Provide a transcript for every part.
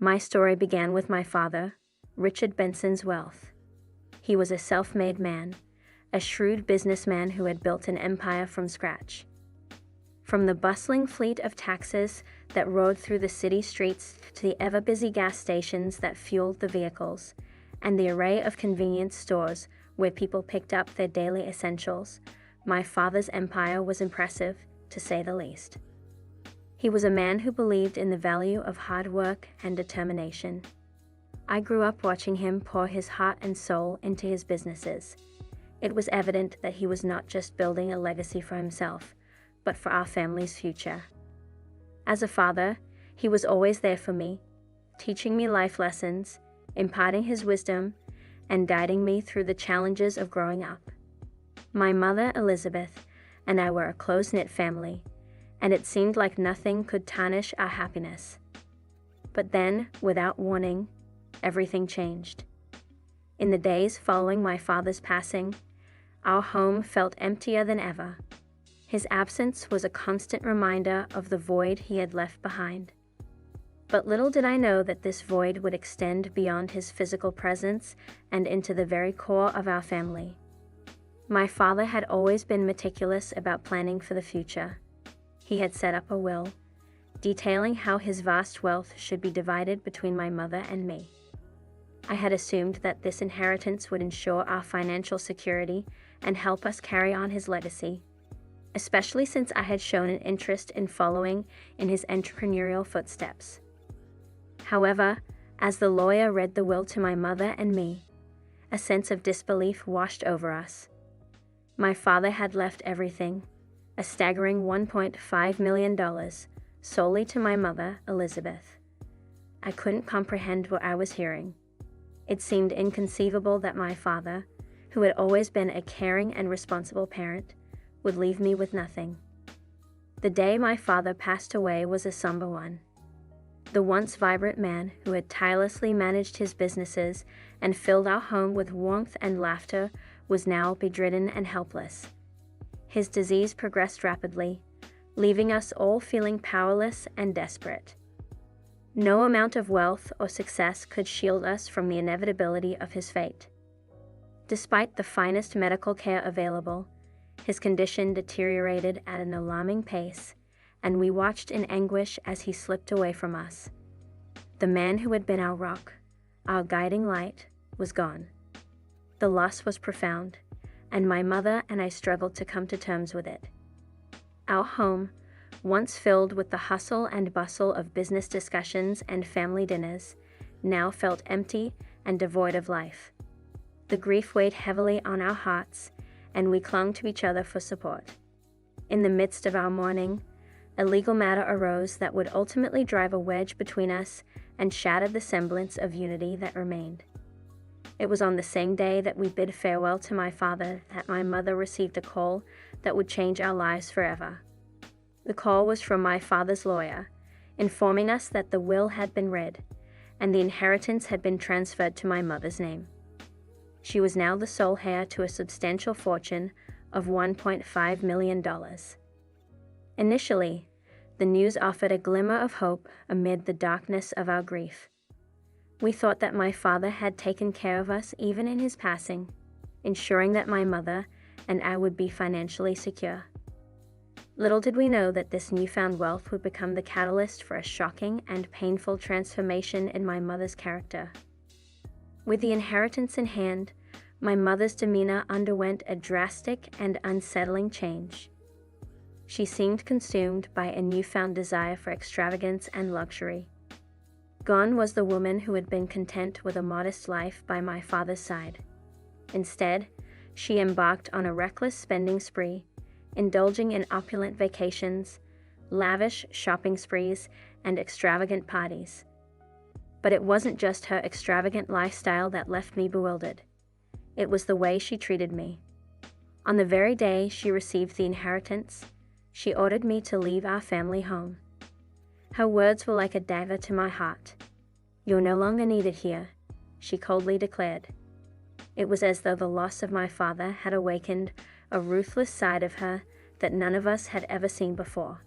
My story began with my father, Richard Benson's wealth. He was a self-made man, a shrewd businessman who had built an empire from scratch. From the bustling fleet of taxis that roared through the city streets to the ever-busy gas stations that fueled the vehicles, and the array of convenience stores where people picked up their daily essentials, my father's empire was impressive, to say the least. He was a man who believed in the value of hard work and determination. I grew up watching him pour his heart and soul into his businesses. It was evident that he was not just building a legacy for himself, but for our family's future. As a father, he was always there for me, teaching me life lessons, imparting his wisdom, and guiding me through the challenges of growing up. My mother, Elizabeth, and I were a close-knit family, and it seemed like nothing could tarnish our happiness. But then, without warning, everything changed. In the days following my father's passing, our home felt emptier than ever. His absence was a constant reminder of the void he had left behind. But little did I know that this void would extend beyond his physical presence and into the very core of our family. My father had always been meticulous about planning for the future. He had set up a will, detailing how his vast wealth should be divided between my mother and me. I had assumed that this inheritance would ensure our financial security and help us carry on his legacy, especially since I had shown an interest in following in his entrepreneurial footsteps. However, as the lawyer read the will to my mother and me, a sense of disbelief washed over us. My father had left everything, a staggering $1.5 million, solely to my mother, Elizabeth. I couldn't comprehend what I was hearing. It seemed inconceivable that my father, who had always been a caring and responsible parent, would leave me with nothing. The day my father passed away was a somber one. The once vibrant man who had tirelessly managed his businesses and filled our home with warmth and laughter was now bedridden and helpless. His disease progressed rapidly, leaving us all feeling powerless and desperate. No amount of wealth or success could shield us from the inevitability of his fate. Despite the finest medical care available, his condition deteriorated at an alarming pace, and we watched in anguish as he slipped away from us. The man who had been our rock, our guiding light, was gone. The loss was profound, and my mother and I struggled to come to terms with it. Our home, once filled with the hustle and bustle of business discussions and family dinners, now felt empty and devoid of life. The grief weighed heavily on our hearts, and we clung to each other for support. In the midst of our mourning, a legal matter arose that would ultimately drive a wedge between us and shatter the semblance of unity that remained. It was on the same day that we bid farewell to my father that my mother received a call that would change our lives forever. The call was from my father's lawyer, informing us that the will had been read, and the inheritance had been transferred to my mother's name. She was now the sole heir to a substantial fortune of $1.5 million. Initially, the news offered a glimmer of hope amid the darkness of our grief. We thought that my father had taken care of us even in his passing, ensuring that my mother and I would be financially secure. Little did we know that this newfound wealth would become the catalyst for a shocking and painful transformation in my mother's character. With the inheritance in hand, my mother's demeanor underwent a drastic and unsettling change. She seemed consumed by a newfound desire for extravagance and luxury. Gone was the woman who had been content with a modest life by my father's side. Instead, she embarked on a reckless spending spree, indulging in opulent vacations, lavish shopping sprees, and extravagant parties. But it wasn't just her extravagant lifestyle that left me bewildered. It was the way she treated me. On the very day she received the inheritance, she ordered me to leave our family home. Her words were like a dagger to my heart. "You're no longer needed here," she coldly declared. It was as though the loss of my father had awakened a ruthless side of her that none of us had ever seen before.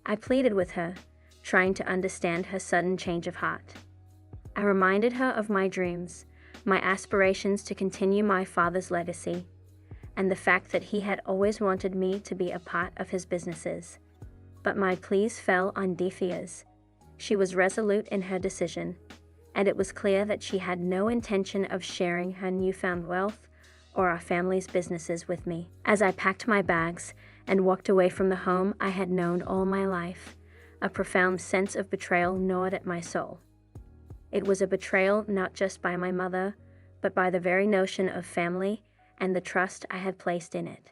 I pleaded with her, trying to understand her sudden change of heart. I reminded her of my dreams, my aspirations to continue my father's legacy, and the fact that he had always wanted me to be a part of his businesses. But my pleas fell on deaf ears. She was resolute in her decision, and it was clear that she had no intention of sharing her newfound wealth or our family's businesses with me. As I packed my bags and walked away from the home I had known all my life, a profound sense of betrayal gnawed at my soul. It was a betrayal not just by my mother, but by the very notion of family and the trust I had placed in it.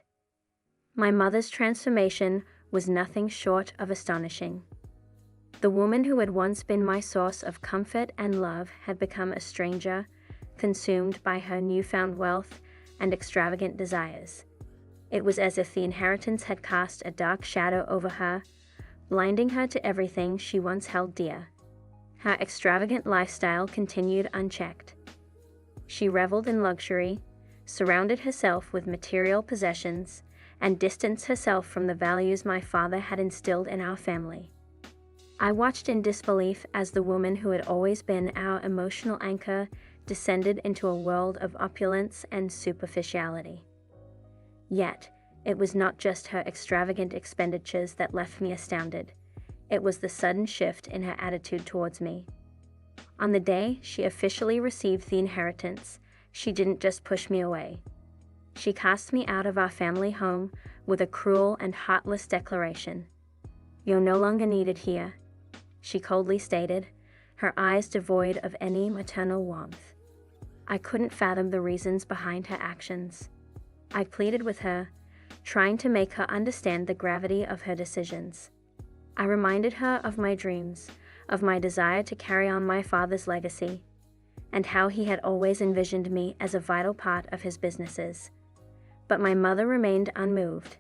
My mother's transformation was nothing short of astonishing. The woman who had once been my source of comfort and love had become a stranger, consumed by her newfound wealth and extravagant desires. It was as if the inheritance had cast a dark shadow over her, blinding her to everything she once held dear. Her extravagant lifestyle continued unchecked. She reveled in luxury, surrounded herself with material possessions, and distanced herself from the values my father had instilled in our family. I watched in disbelief as the woman who had always been our emotional anchor descended into a world of opulence and superficiality. Yet, it was not just her extravagant expenditures that left me astounded. It was the sudden shift in her attitude towards me. On the day she officially received the inheritance, she didn't just push me away. She cast me out of our family home with a cruel and heartless declaration. "You're no longer needed here," she coldly stated, her eyes devoid of any maternal warmth. I couldn't fathom the reasons behind her actions. I pleaded with her, trying to make her understand the gravity of her decisions. I reminded her of my dreams, of my desire to carry on my father's legacy, and how he had always envisioned me as a vital part of his businesses. But my mother remained unmoved,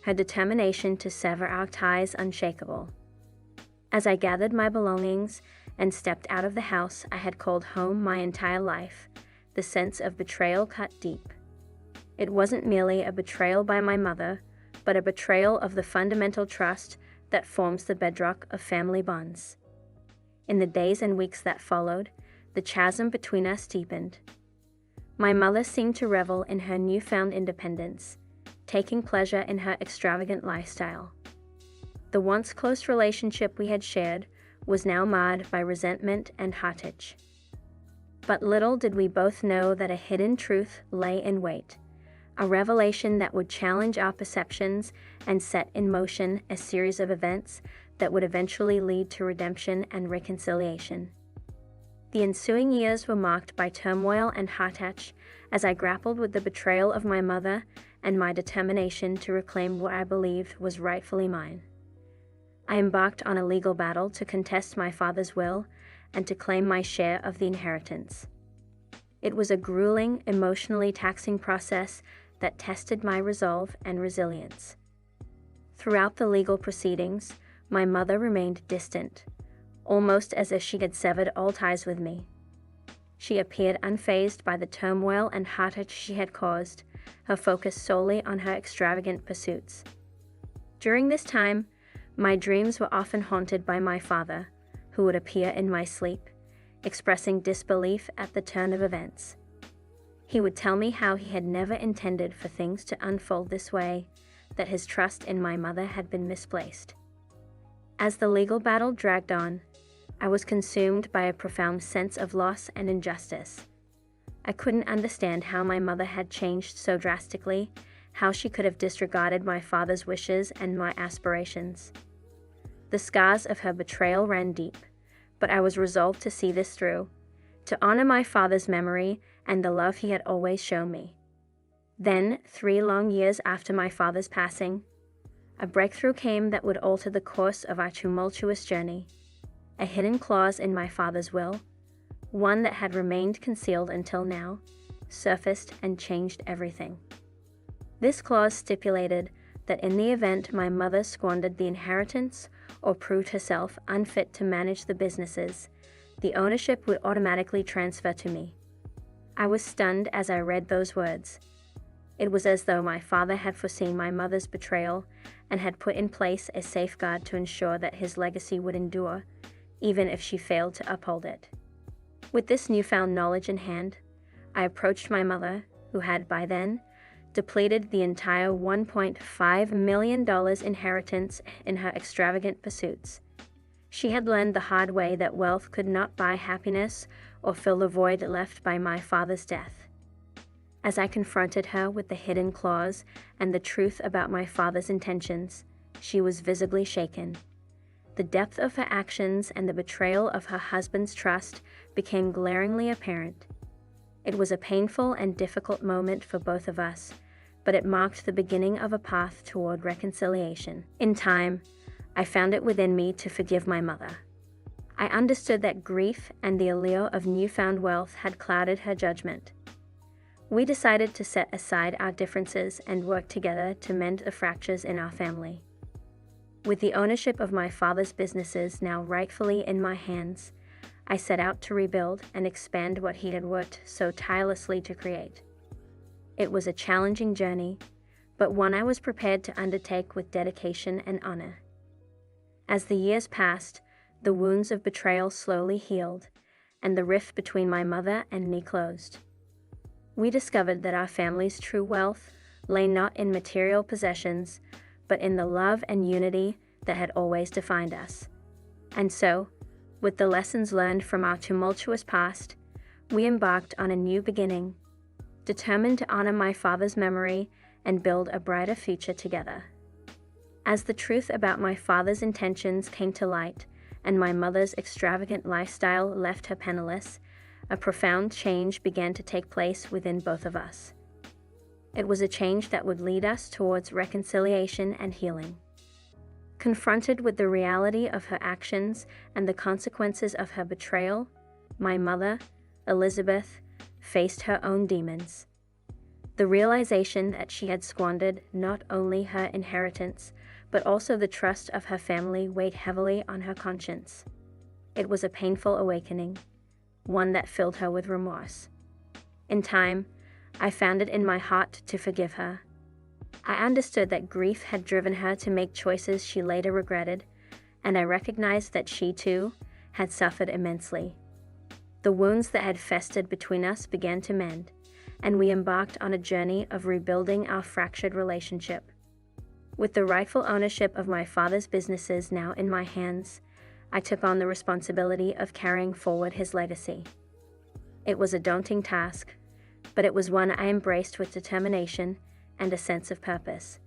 her determination to sever our ties unshakable. As I gathered my belongings and stepped out of the house I had called home my entire life, the sense of betrayal cut deep. It wasn't merely a betrayal by my mother, but a betrayal of the fundamental trust that forms the bedrock of family bonds. In the days and weeks that followed, the chasm between us deepened. My mother seemed to revel in her newfound independence, taking pleasure in her extravagant lifestyle. The once close relationship we had shared was now marred by resentment and heartache. But little did we both know that a hidden truth lay in wait, a revelation that would challenge our perceptions and set in motion a series of events that would eventually lead to redemption and reconciliation. The ensuing years were marked by turmoil and heartache as I grappled with the betrayal of my mother and my determination to reclaim what I believed was rightfully mine. I embarked on a legal battle to contest my father's will and to claim my share of the inheritance. It was a grueling, emotionally taxing process that tested my resolve and resilience. Throughout the legal proceedings, my mother remained distant, almost as if she had severed all ties with me. She appeared unfazed by the turmoil and heartache she had caused, her focus solely on her extravagant pursuits. During this time, my dreams were often haunted by my father, who would appear in my sleep, expressing disbelief at the turn of events. He would tell me how he had never intended for things to unfold this way, that his trust in my mother had been misplaced. As the legal battle dragged on, I was consumed by a profound sense of loss and injustice. I couldn't understand how my mother had changed so drastically, how she could have disregarded my father's wishes and my aspirations. The scars of her betrayal ran deep, but I was resolved to see this through, to honor my father's memory and the love he had always shown me. Then, 3 long years after my father's passing, a breakthrough came that would alter the course of our tumultuous journey. A hidden clause in my father's will, one that had remained concealed until now, surfaced and changed everything. This clause stipulated that in the event my mother squandered the inheritance or proved herself unfit to manage the businesses, the ownership would automatically transfer to me. I was stunned as I read those words. It was as though my father had foreseen my mother's betrayal and had put in place a safeguard to ensure that his legacy would endure, even if she failed to uphold it. With this newfound knowledge in hand, I approached my mother, who had by then depleted the entire $1.5 million inheritance in her extravagant pursuits. She had learned the hard way that wealth could not buy happiness or fill the void left by my father's death. As I confronted her with the hidden clause and the truth about my father's intentions, she was visibly shaken. The depth of her actions and the betrayal of her husband's trust became glaringly apparent. It was a painful and difficult moment for both of us, but it marked the beginning of a path toward reconciliation. In time, I found it within me to forgive my mother. I understood that grief and the allure of newfound wealth had clouded her judgment. We decided to set aside our differences and work together to mend the fractures in our family. With the ownership of my father's businesses now rightfully in my hands, I set out to rebuild and expand what he had worked so tirelessly to create. It was a challenging journey, but one I was prepared to undertake with dedication and honor. As the years passed, the wounds of betrayal slowly healed, and the rift between my mother and me closed. We discovered that our family's true wealth lay not in material possessions, but in the love and unity that had always defined us. And so, with the lessons learned from our tumultuous past, we embarked on a new beginning, determined to honor my father's memory and build a brighter future together. As the truth about my father's intentions came to light, and my mother's extravagant lifestyle left her penniless, a profound change began to take place within both of us. It was a change that would lead us towards reconciliation and healing. Confronted with the reality of her actions and the consequences of her betrayal, my mother, Elizabeth, faced her own demons. The realization that she had squandered not only her inheritance, but also the trust of her family weighed heavily on her conscience. It was a painful awakening, one that filled her with remorse. In time, I found it in my heart to forgive her. I understood that grief had driven her to make choices she later regretted, and I recognized that she, too, had suffered immensely. The wounds that had festered between us began to mend, and we embarked on a journey of rebuilding our fractured relationship. With the rightful ownership of my father's businesses now in my hands, I took on the responsibility of carrying forward his legacy. It was a daunting task, but it was one I embraced with determination and a sense of purpose.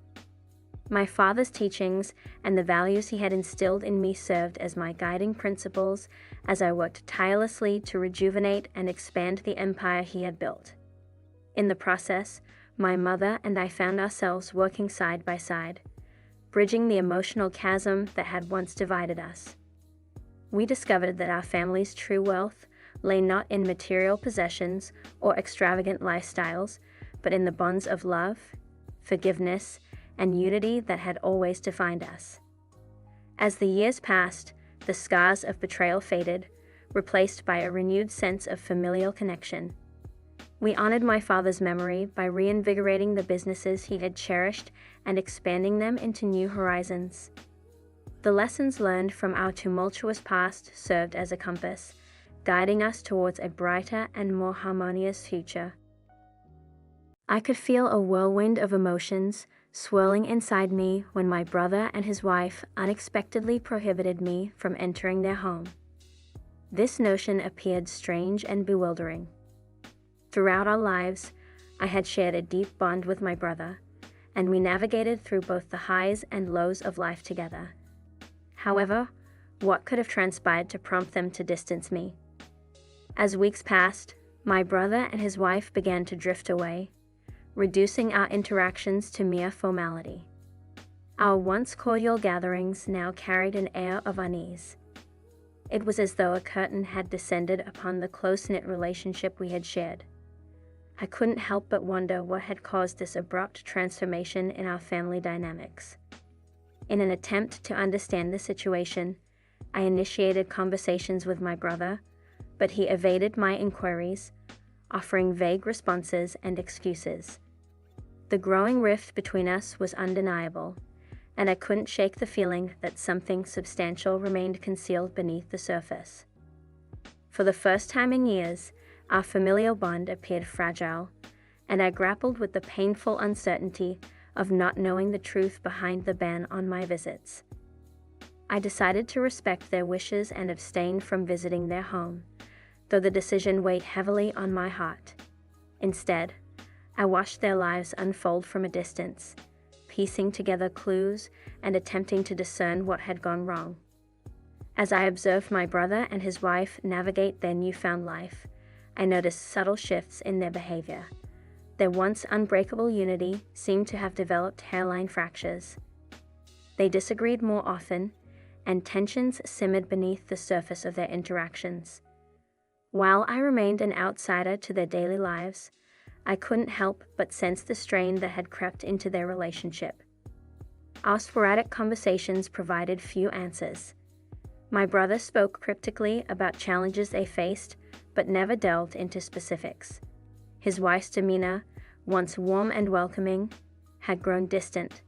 My father's teachings and the values he had instilled in me served as my guiding principles as I worked tirelessly to rejuvenate and expand the empire he had built. In the process, my mother and I found ourselves working side by side, bridging the emotional chasm that had once divided us. We discovered that our family's true wealth lay not in material possessions or extravagant lifestyles, but in the bonds of love, forgiveness, and unity that had always defined us. As the years passed, the scars of betrayal faded, replaced by a renewed sense of familial connection. We honored my father's memory by reinvigorating the businesses he had cherished and expanding them into new horizons. The lessons learned from our tumultuous past served as a compass, guiding us towards a brighter and more harmonious future. I could feel a whirlwind of emotions swirling inside me when my brother and his wife unexpectedly prohibited me from entering their home. This notion appeared strange and bewildering. Throughout our lives, I had shared a deep bond with my brother, and we navigated through both the highs and lows of life together. However, what could have transpired to prompt them to distance me? As weeks passed, my brother and his wife began to drift away, reducing our interactions to mere formality. Our once cordial gatherings now carried an air of unease. It was as though a curtain had descended upon the close-knit relationship we had shared. I couldn't help but wonder what had caused this abrupt transformation in our family dynamics. In an attempt to understand the situation, I initiated conversations with my brother, but he evaded my inquiries, offering vague responses and excuses. The growing rift between us was undeniable, and I couldn't shake the feeling that something substantial remained concealed beneath the surface. For the first time in years, our familial bond appeared fragile, and I grappled with the painful uncertainty of not knowing the truth behind the ban on my visits. I decided to respect their wishes and abstain from visiting their home, though the decision weighed heavily on my heart. Instead, I watched their lives unfold from a distance, piecing together clues and attempting to discern what had gone wrong. As I observed my brother and his wife navigate their newfound life, I noticed subtle shifts in their behavior. Their once unbreakable unity seemed to have developed hairline fractures. They disagreed more often, and tensions simmered beneath the surface of their interactions. While I remained an outsider to their daily lives, I couldn't help but sense the strain that had crept into their relationship. Our sporadic conversations provided few answers. My brother spoke cryptically about challenges they faced, but never delved into specifics. His wife's demeanor, once warm and welcoming, had grown distant,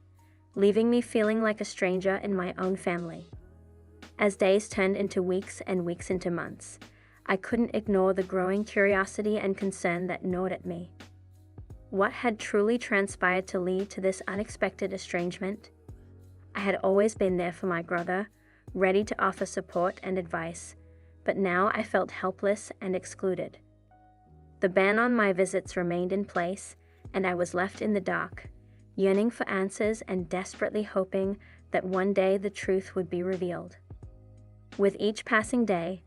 leaving me feeling like a stranger in my own family. As days turned into weeks and weeks into months, I couldn't ignore the growing curiosity and concern that gnawed at me. What had truly transpired to lead to this unexpected estrangement? I had always been there for my brother, ready to offer support and advice, but now I felt helpless and excluded. The ban on my visits remained in place, and I was left in the dark, yearning for answers and desperately hoping that one day the truth would be revealed. With each passing day,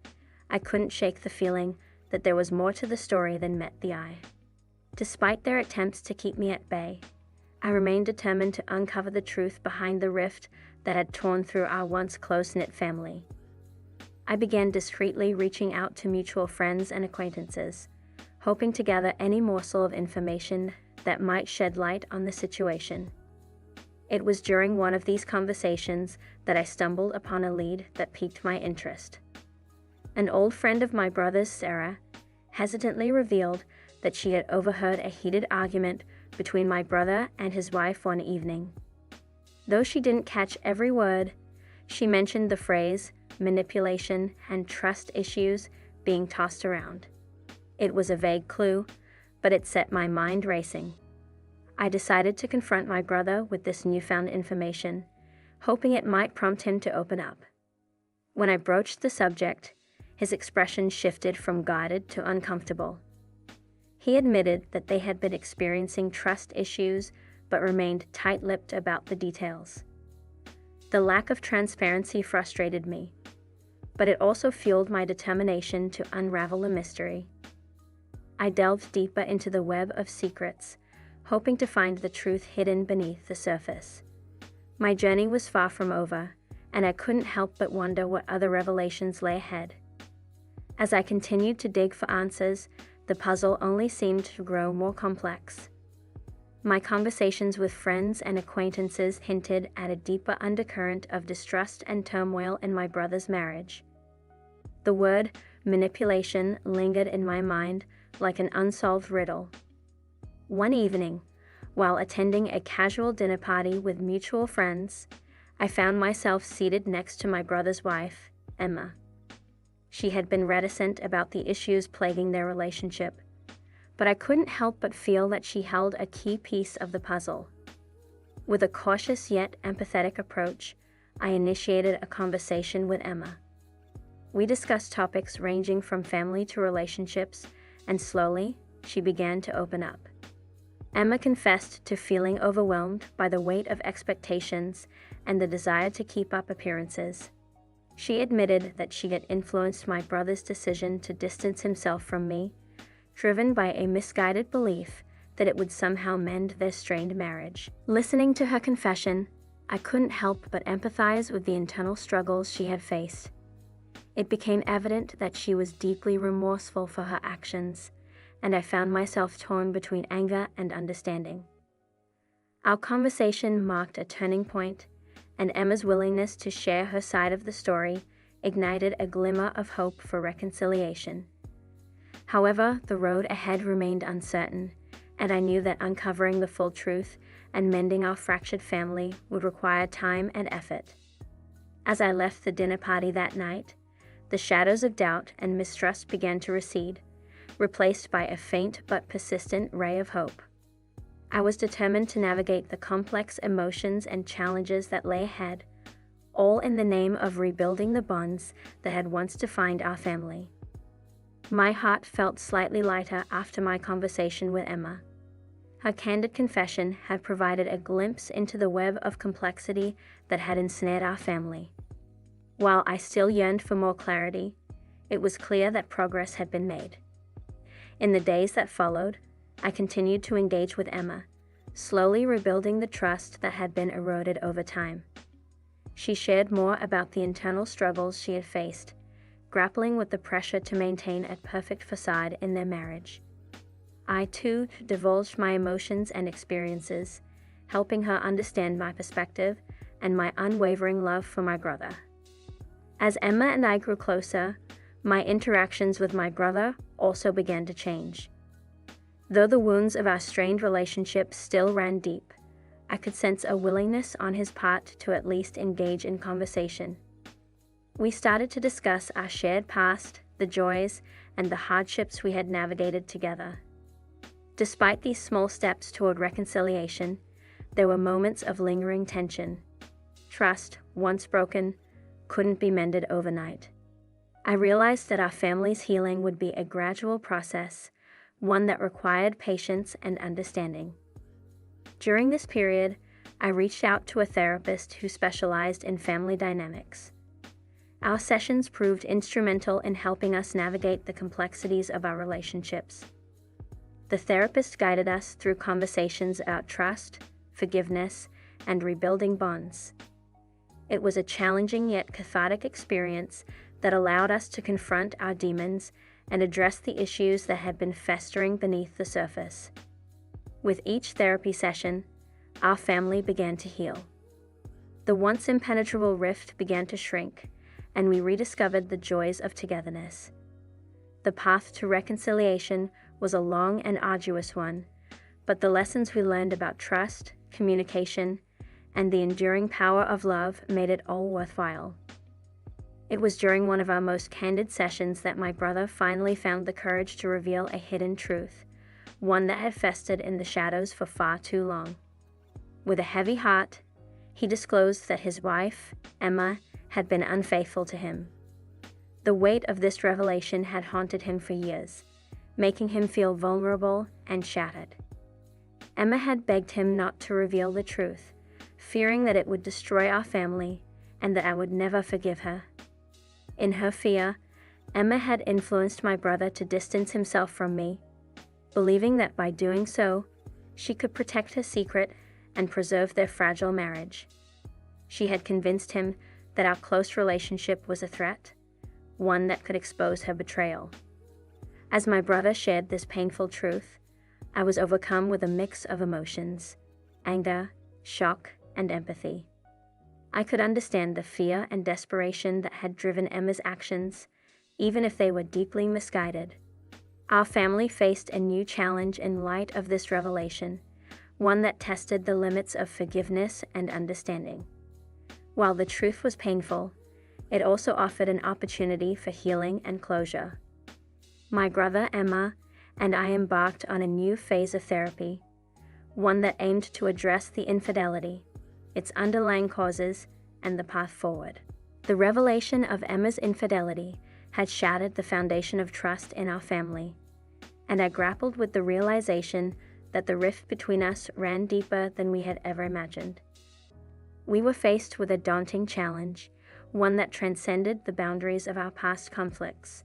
I couldn't shake the feeling that there was more to the story than met the eye. Despite their attempts to keep me at bay, I remained determined to uncover the truth behind the rift that had torn through our once close-knit family. I began discreetly reaching out to mutual friends and acquaintances, hoping to gather any morsel of information that might shed light on the situation. It was during one of these conversations that I stumbled upon a lead that piqued my interest. An old friend of my brother's, Sarah, hesitantly revealed that she had overheard a heated argument between my brother and his wife one evening. Though she didn't catch every word, she mentioned the phrase manipulation and trust issues being tossed around. It was a vague clue, but it set my mind racing. I decided to confront my brother with this newfound information, hoping it might prompt him to open up. When I broached the subject, his expression shifted from guarded to uncomfortable. He admitted that they had been experiencing trust issues, but remained tight-lipped about the details. The lack of transparency frustrated me, but it also fueled my determination to unravel the mystery. I delved deeper into the web of secrets, hoping to find the truth hidden beneath the surface. My journey was far from over, and I couldn't help but wonder what other revelations lay ahead. As I continued to dig for answers, the puzzle only seemed to grow more complex. My conversations with friends and acquaintances hinted at a deeper undercurrent of distrust and turmoil in my brother's marriage. The word manipulation lingered in my mind like an unsolved riddle. One evening, while attending a casual dinner party with mutual friends, I found myself seated next to my brother's wife, Emma. She had been reticent about the issues plaguing their relationship, but I couldn't help but feel that she held a key piece of the puzzle. With a cautious yet empathetic approach, I initiated a conversation with Emma. We discussed topics ranging from family to relationships, and slowly, she began to open up. Emma confessed to feeling overwhelmed by the weight of expectations and the desire to keep up appearances. She admitted that she had influenced my brother's decision to distance himself from me, driven by a misguided belief that it would somehow mend their strained marriage. Listening to her confession, I couldn't help but empathize with the internal struggles she had faced. It became evident that she was deeply remorseful for her actions, and I found myself torn between anger and understanding. Our conversation marked a turning point, and Emma's willingness to share her side of the story ignited a glimmer of hope for reconciliation. However, the road ahead remained uncertain, and I knew that uncovering the full truth and mending our fractured family would require time and effort. As I left the dinner party that night, The shadows of doubt and mistrust began to recede, replaced by a faint but persistent ray of hope. I was determined to navigate the complex emotions and challenges that lay ahead, all in the name of rebuilding the bonds that had once defined our family. My heart felt slightly lighter after my conversation with Emma. Her candid confession had provided a glimpse into the web of complexity that had ensnared our family. While I still yearned for more clarity, it was clear that progress had been made. In the days that followed, I continued to engage with Emma, slowly rebuilding the trust that had been eroded over time. She shared more about the internal struggles she had faced, grappling with the pressure to maintain a perfect facade in their marriage. I, too, divulged my emotions and experiences, helping her understand my perspective and my unwavering love for my brother. As Emma and I grew closer, my interactions with my brother also began to change. Though the wounds of our strained relationship still ran deep, I could sense a willingness on his part to at least engage in conversation. We started to discuss our shared past, the joys, and the hardships we had navigated together. Despite these small steps toward reconciliation, there were moments of lingering tension. Trust, once broken, couldn't be mended overnight. I realized that our family's healing would be a gradual process, one that required patience and understanding. During this period, I reached out to a therapist who specialized in family dynamics. Our sessions proved instrumental in helping us navigate the complexities of our relationships. The therapist guided us through conversations about trust, forgiveness, and rebuilding bonds. It was a challenging yet cathartic experience that allowed us to confront our demons and address the issues that had been festering beneath the surface. With each therapy session, our family began to heal. The once impenetrable rift began to shrink, and we rediscovered the joys of togetherness. The path to reconciliation was a long and arduous one, but the lessons we learned about trust, communication, and the enduring power of love made it all worthwhile. It was during one of our most candid sessions that my brother finally found the courage to reveal a hidden truth, one that had festered in the shadows for far too long. With a heavy heart, he disclosed that his wife, Emma, had been unfaithful to him. The weight of this revelation had haunted him for years, making him feel vulnerable and shattered. Emma had begged him not to reveal the truth, fearing that it would destroy our family and that I would never forgive her. In her fear, Emma had influenced my brother to distance himself from me, believing that by doing so, she could protect her secret and preserve their fragile marriage. She had convinced him that our close relationship was a threat, one that could expose her betrayal. As my brother shared this painful truth, I was overcome with a mix of emotions: anger, shock, and empathy. I could understand the fear and desperation that had driven Emma's actions, even if they were deeply misguided. Our family faced a new challenge in light of this revelation, one that tested the limits of forgiveness and understanding. While the truth was painful, it also offered an opportunity for healing and closure. My brother, Emma, and I embarked on a new phase of therapy, one that aimed to address the infidelity, its underlying causes, and the path forward. The revelation of Emma's infidelity had shattered the foundation of trust in our family, and I grappled with the realization that the rift between us ran deeper than we had ever imagined. We were faced with a daunting challenge, one that transcended the boundaries of our past conflicts.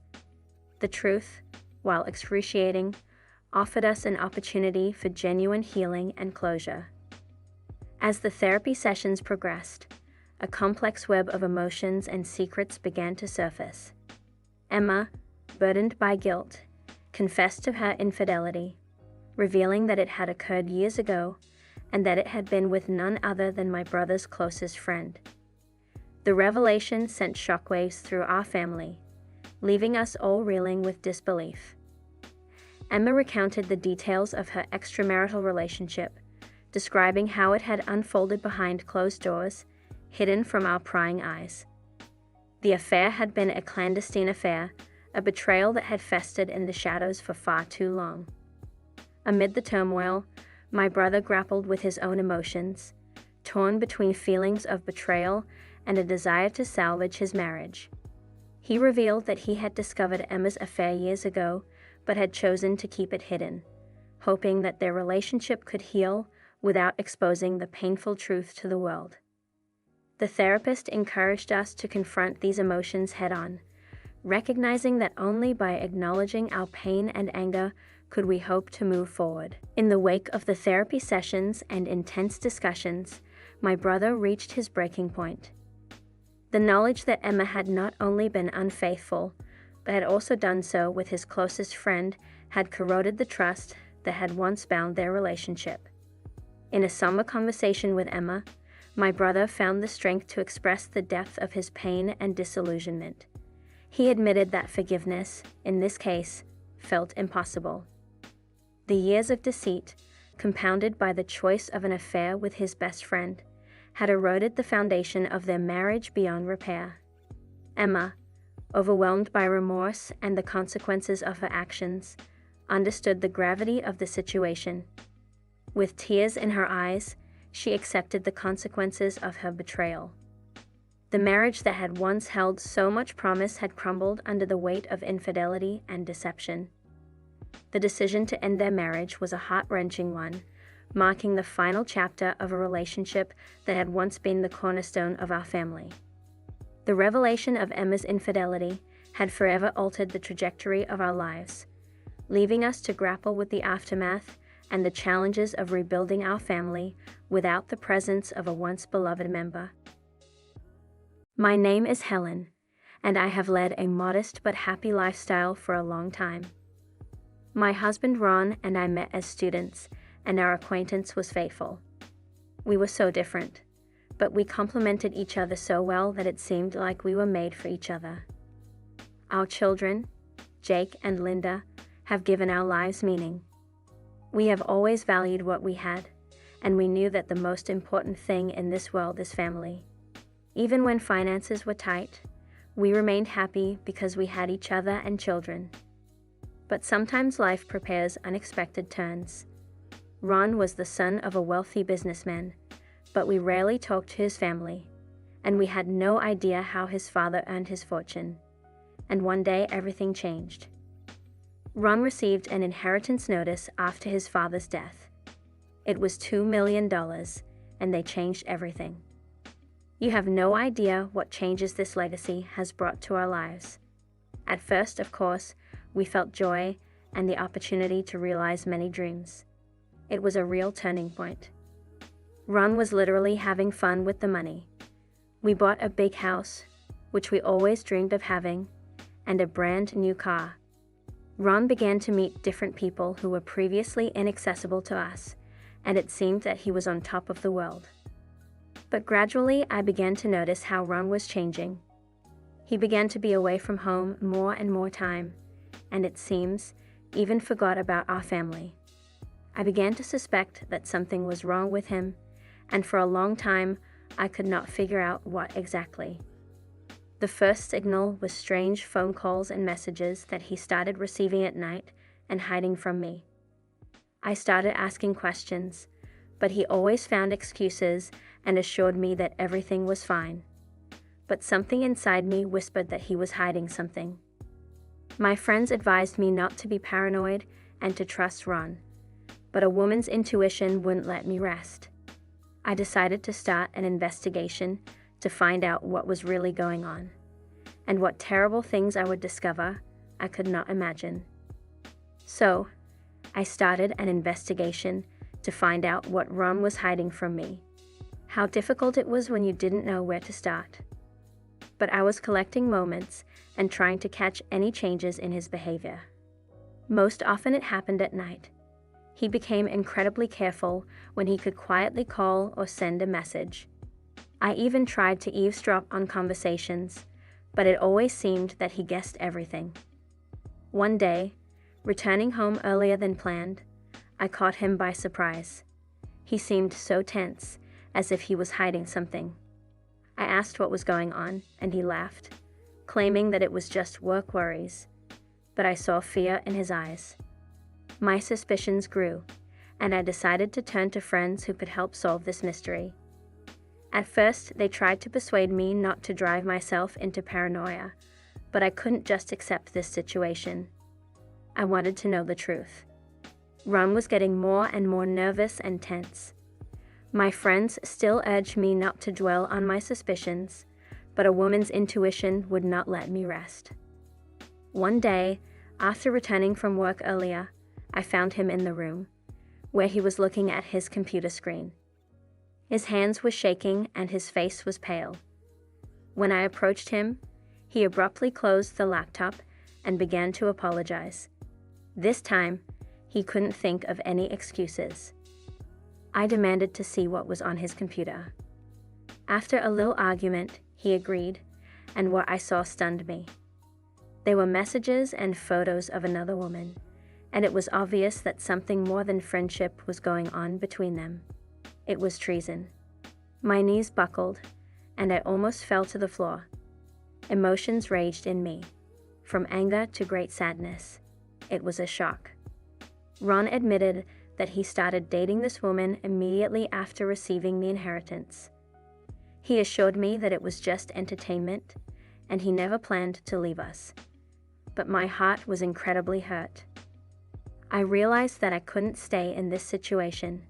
The truth, while excruciating, offered us an opportunity for genuine healing and closure. As the therapy sessions progressed, a complex web of emotions and secrets began to surface. Emma, burdened by guilt, confessed to her infidelity, revealing that it had occurred years ago and that it had been with none other than my brother's closest friend. The revelation sent shockwaves through our family, leaving us all reeling with disbelief. Emma recounted the details of her extramarital relationship, describing how it had unfolded behind closed doors, hidden from our prying eyes. The affair had been a clandestine affair, a betrayal that had festered in the shadows for far too long. Amid the turmoil, my brother grappled with his own emotions, torn between feelings of betrayal and a desire to salvage his marriage. He revealed that he had discovered Emma's affair years ago, but had chosen to keep it hidden, hoping that their relationship could heal without exposing the painful truth to the world. The therapist encouraged us to confront these emotions head-on, recognizing that only by acknowledging our pain and anger could we hope to move forward. In the wake of the therapy sessions and intense discussions, my brother reached his breaking point. The knowledge that Emma had not only been unfaithful, but had also done so with his closest friend had corroded the trust that had once bound their relationship. In a somber conversation with Emma, my brother found the strength to express the depth of his pain and disillusionment. He admitted that forgiveness, in this case, felt impossible. The years of deceit, compounded by the choice of an affair with his best friend, had eroded the foundation of their marriage beyond repair. Emma, overwhelmed by remorse and the consequences of her actions, understood the gravity of the situation. With tears in her eyes, she accepted the consequences of her betrayal. The marriage that had once held so much promise had crumbled under the weight of infidelity and deception. The decision to end their marriage was a heart-wrenching one, marking the final chapter of a relationship that had once been the cornerstone of our family. The revelation of Emma's infidelity had forever altered the trajectory of our lives, leaving us to grapple with the aftermath and the challenges of rebuilding our family without the presence of a once beloved member. My name is Helen, and I have led a modest but happy lifestyle for a long time. My husband Ron and I met as students, and our acquaintance was fateful. We were so different, but we complemented each other so well that it seemed like we were made for each other. Our children, Jake and Linda, have given our lives meaning. We have always valued what we had, and we knew that the most important thing in this world is family. Even when finances were tight, we remained happy because we had each other and children. But sometimes life prepares unexpected turns. Ron was the son of a wealthy businessman, but we rarely talked to his family, and we had no idea how his father earned his fortune. And one day everything changed. Ron received an inheritance notice after his father's death. It was $2 million, and they changed everything. You have no idea what changes this legacy has brought to our lives. At first, of course, we felt joy and the opportunity to realize many dreams. It was a real turning point. Ron was literally having fun with the money. We bought a big house, which we always dreamed of having, and a brand new car. Ron began to meet different people who were previously inaccessible to us, and it seemed that he was on top of the world. But gradually I began to notice how Ron was changing. He began to be away from home more and more time, and it seems, even forgot about our family. I began to suspect that something was wrong with him, and for a long time I could not figure out what exactly. The first signal was strange phone calls and messages that he started receiving at night and hiding from me. I started asking questions, but he always found excuses and assured me that everything was fine. But something inside me whispered that he was hiding something. My friends advised me not to be paranoid and to trust Ron, but a woman's intuition wouldn't let me rest. I decided to start an investigation to find out what was really going on, and what terrible things I would discover I could not imagine. So, I started an investigation to find out what Ron was hiding from me. How difficult it was when you didn't know where to start. But I was collecting moments and trying to catch any changes in his behavior. Most often it happened at night. He became incredibly careful when he could quietly call or send a message. I even tried to eavesdrop on conversations, but it always seemed that he guessed everything. One day, returning home earlier than planned, I caught him by surprise. He seemed so tense, as if he was hiding something. I asked what was going on, and he laughed. claiming that it was just work worries, but I saw fear in his eyes. My suspicions grew, and I decided to turn to friends who could help solve this mystery. At first, they tried to persuade me not to drive myself into paranoia, but I couldn't just accept this situation. I wanted to know the truth. Ron was getting more and more nervous and tense. My friends still urged me not to dwell on my suspicions, but a woman's intuition would not let me rest. One day, after returning from work earlier, I found him in the room, where he was looking at his computer screen. His hands were shaking and his face was pale. When I approached him, he abruptly closed the laptop and began to apologize. This time, he couldn't think of any excuses. I demanded to see what was on his computer. After a little argument, he agreed, and what I saw stunned me. There were messages and photos of another woman, and it was obvious that something more than friendship was going on between them. It was treason. My knees buckled, and I almost fell to the floor. Emotions raged in me, from anger to great sadness. It was a shock. Ron admitted that he started dating this woman immediately after receiving the inheritance. He assured me that it was just entertainment, and he never planned to leave us. But my heart was incredibly hurt. I realized that I couldn't stay in this situation.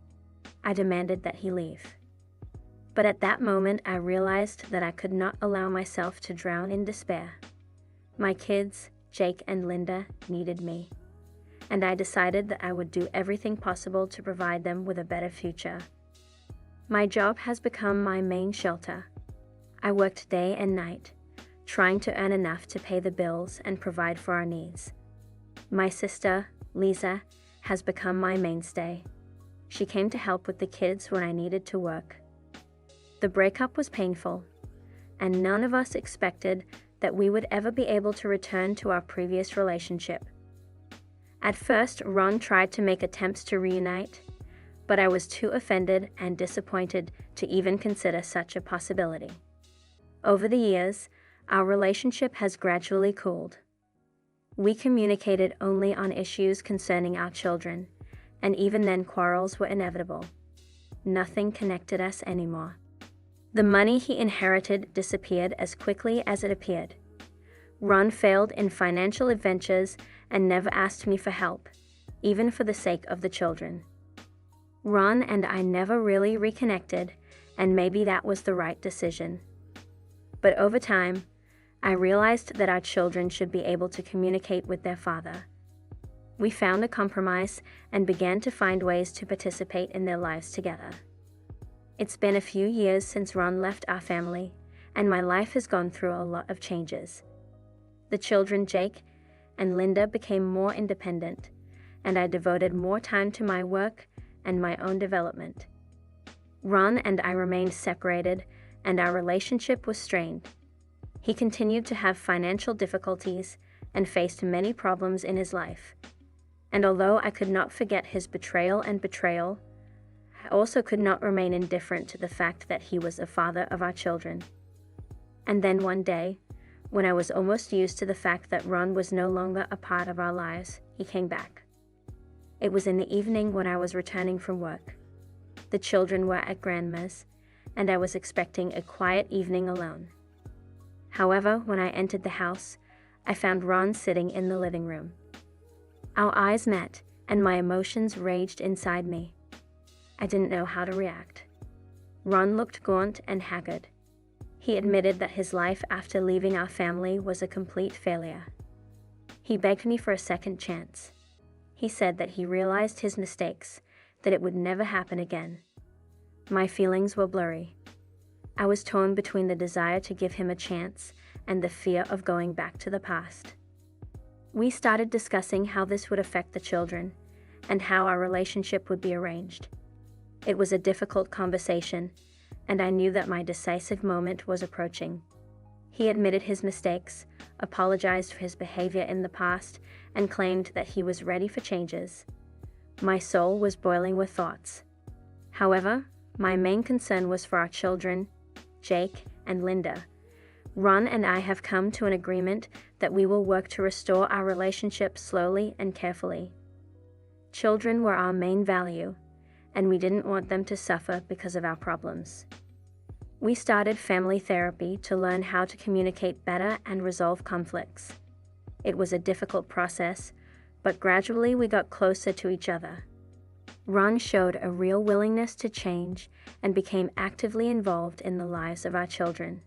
I demanded that he leave. But at that moment, I realized that I could not allow myself to drown in despair. My kids, Jake and Linda, needed me, and I decided that I would do everything possible to provide them with a better future. My job has become my main shelter. I worked day and night, trying to earn enough to pay the bills and provide for our needs. My sister, Lisa, has become my mainstay. She came to help with the kids when I needed to work. The breakup was painful, and none of us expected that we would ever be able to return to our previous relationship. At first, Ron tried to make attempts to reunite, but I was too offended and disappointed to even consider such a possibility. Over the years, our relationship has gradually cooled. We communicated only on issues concerning our children, and even then quarrels were inevitable. Nothing connected us anymore. The money he inherited disappeared as quickly as it appeared. Ron failed in financial adventures and never asked me for help, even for the sake of the children. Ron and I never really reconnected, and maybe that was the right decision. But over time, I realized that our children should be able to communicate with their father. We found a compromise and began to find ways to participate in their lives together. It's been a few years since Ron left our family, and my life has gone through a lot of changes. The children, Jake and Linda, became more independent, and I devoted more time to my work and my own development. Ron and I remained separated, and our relationship was strained. He continued to have financial difficulties and faced many problems in his life. And although I could not forget his betrayal, I also could not remain indifferent to the fact that he was the father of our children. And then one day, when I was almost used to the fact that Ron was no longer a part of our lives, he came back. It was in the evening when I was returning from work. The children were at Grandma's, and I was expecting a quiet evening alone. However, when I entered the house, I found Ron sitting in the living room. Our eyes met, and my emotions raged inside me. I didn't know how to react. Ron looked gaunt and haggard. He admitted that his life after leaving our family was a complete failure. He begged me for a second chance. He said that he realized his mistakes, that it would never happen again. My feelings were blurry. I was torn between the desire to give him a chance and the fear of going back to the past. We started discussing how this would affect the children and how our relationship would be arranged. It was a difficult conversation, and I knew that my decisive moment was approaching. He admitted his mistakes, apologized for his behavior in the past, and claimed that he was ready for changes. My soul was boiling with thoughts. However, my main concern was for our children, Jake and Linda. Ron and I have come to an agreement that we will work to restore our relationship slowly and carefully. Children were our main value, and we didn't want them to suffer because of our problems. We started family therapy to learn how to communicate better and resolve conflicts. It was a difficult process, but gradually we got closer to each other. Ron showed a real willingness to change and became actively involved in the lives of our children.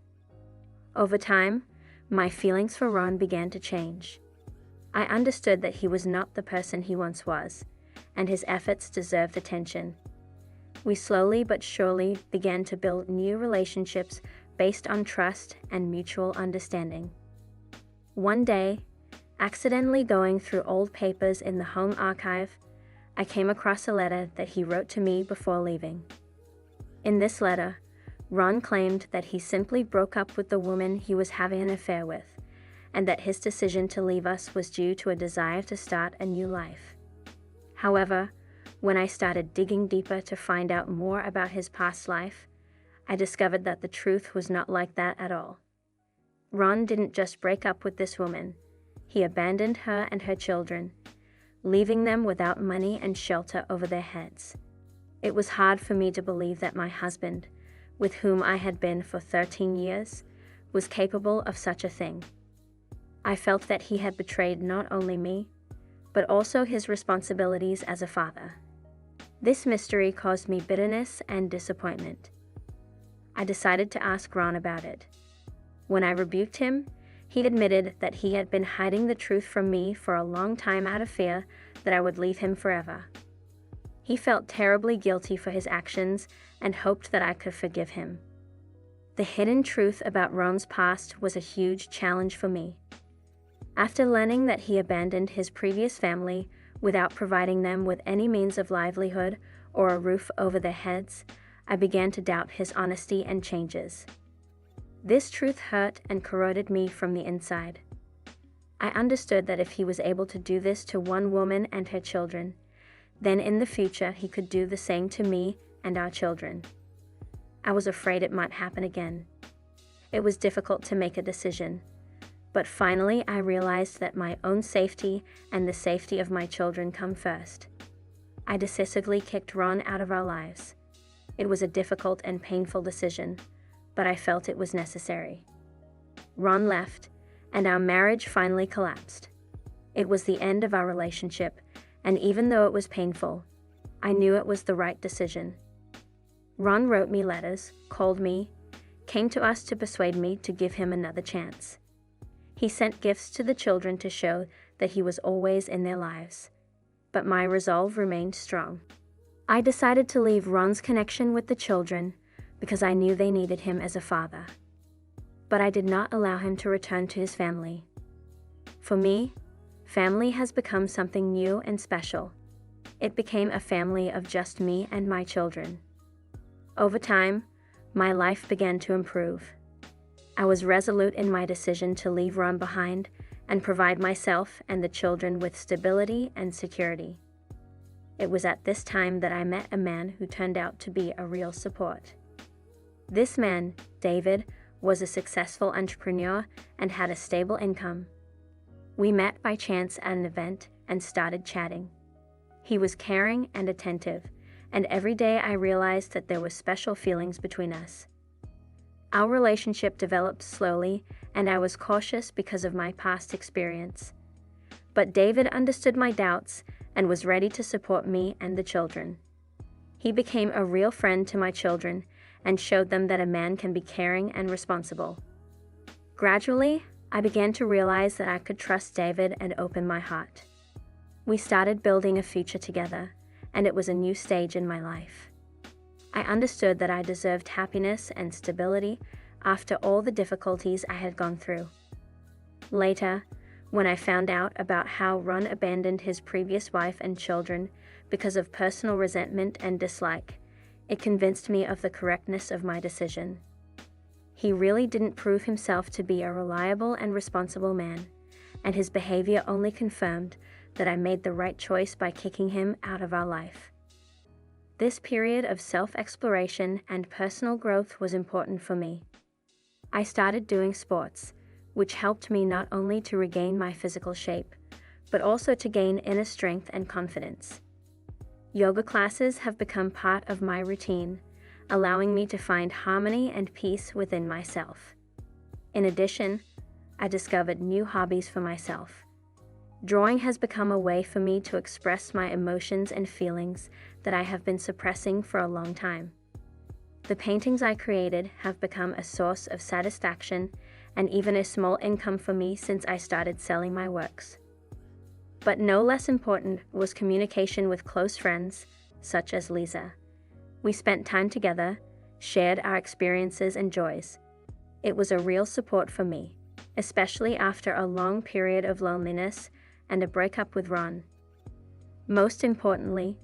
Over time, my feelings for Ron began to change. I understood that he was not the person he once was, and his efforts deserved attention. We slowly but surely began to build new relationships based on trust and mutual understanding. One day, accidentally going through old papers in the home archive, I came across a letter that he wrote to me before leaving. In this letter, Ron claimed that he simply broke up with the woman he was having an affair with, and that his decision to leave us was due to a desire to start a new life. However, when I started digging deeper to find out more about his past life, I discovered that the truth was not like that at all. Ron didn't just break up with this woman, he abandoned her and her children, leaving them without money and shelter over their heads. It was hard for me to believe that my husband, with whom I had been for 13 years, was capable of such a thing. I felt that he had betrayed not only me, but also his responsibilities as a father. This mystery caused me bitterness and disappointment. I decided to ask Ron about it. When I rebuked him, he admitted that he had been hiding the truth from me for a long time out of fear that I would leave him forever. He felt terribly guilty for his actions and hoped that I could forgive him. The hidden truth about Ron's past was a huge challenge for me. After learning that he abandoned his previous family without providing them with any means of livelihood or a roof over their heads, I began to doubt his honesty and changes. This truth hurt and corroded me from the inside. I understood that if he was able to do this to one woman and her children, then in the future he could do the same to me and our children. I was afraid it might happen again. It was difficult to make a decision, but finally I realized that my own safety and the safety of my children come first. I decisively kicked Ron out of our lives. It was a difficult and painful decision, but I felt it was necessary. Ron left, and our marriage finally collapsed. It was the end of our relationship, and even though it was painful, I knew it was the right decision. Ron wrote me letters, called me, came to us to persuade me to give him another chance. He sent gifts to the children to show that he was always in their lives. But my resolve remained strong. I decided to leave Ron's connection with the children because I knew they needed him as a father. But I did not allow him to return to his family. For me, family has become something new and special. It became a family of just me and my children. Over time, my life began to improve. I was resolute in my decision to leave Ron behind and provide myself and the children with stability and security. It was at this time that I met a man who turned out to be a real support. This man, David, was a successful entrepreneur and had a stable income. We met by chance at an event and started chatting. He was caring and attentive, and every day I realized that there were special feelings between us. Our relationship developed slowly, and I was cautious because of my past experience. But David understood my doubts and was ready to support me and the children. He became a real friend to my children and showed them that a man can be caring and responsible. Gradually, I began to realize that I could trust David and open my heart. We started building a future together, and it was a new stage in my life. I understood that I deserved happiness and stability after all the difficulties I had gone through. Later, when I found out about how Ron abandoned his previous wife and children because of personal resentment and dislike, it convinced me of the correctness of my decision. He really didn't prove himself to be a reliable and responsible man, and his behavior only confirmed that I made the right choice by kicking him out of our life. This period of self-exploration and personal growth was important for me. I started doing sports, which helped me not only to regain my physical shape, but also to gain inner strength and confidence. Yoga classes have become part of my routine, allowing me to find harmony and peace within myself. In addition, I discovered new hobbies for myself. Drawing has become a way for me to express my emotions and feelings that I have been suppressing for a long time. The paintings I created have become a source of satisfaction and even a small income for me since I started selling my works. But no less important was communication with close friends, such as Lisa. We spent time together, shared our experiences and joys. It was a real support for me, especially after a long period of loneliness and a breakup with Ron. Most importantly,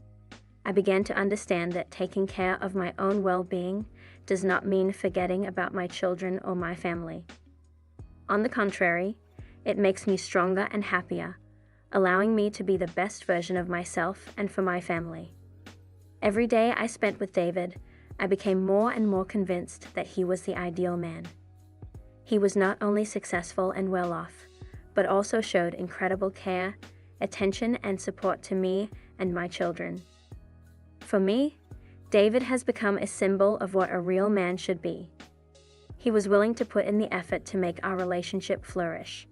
I began to understand that taking care of my own well-being does not mean forgetting about my children or my family. On the contrary, it makes me stronger and happier, allowing me to be the best version of myself and for my family. Every day I spent with David, I became more and more convinced that he was the ideal man. He was not only successful and well off, but also showed incredible care, attention, and support to me and my children. For me, David has become a symbol of what a real man should be. He was willing to put in the effort to make our relationship flourish.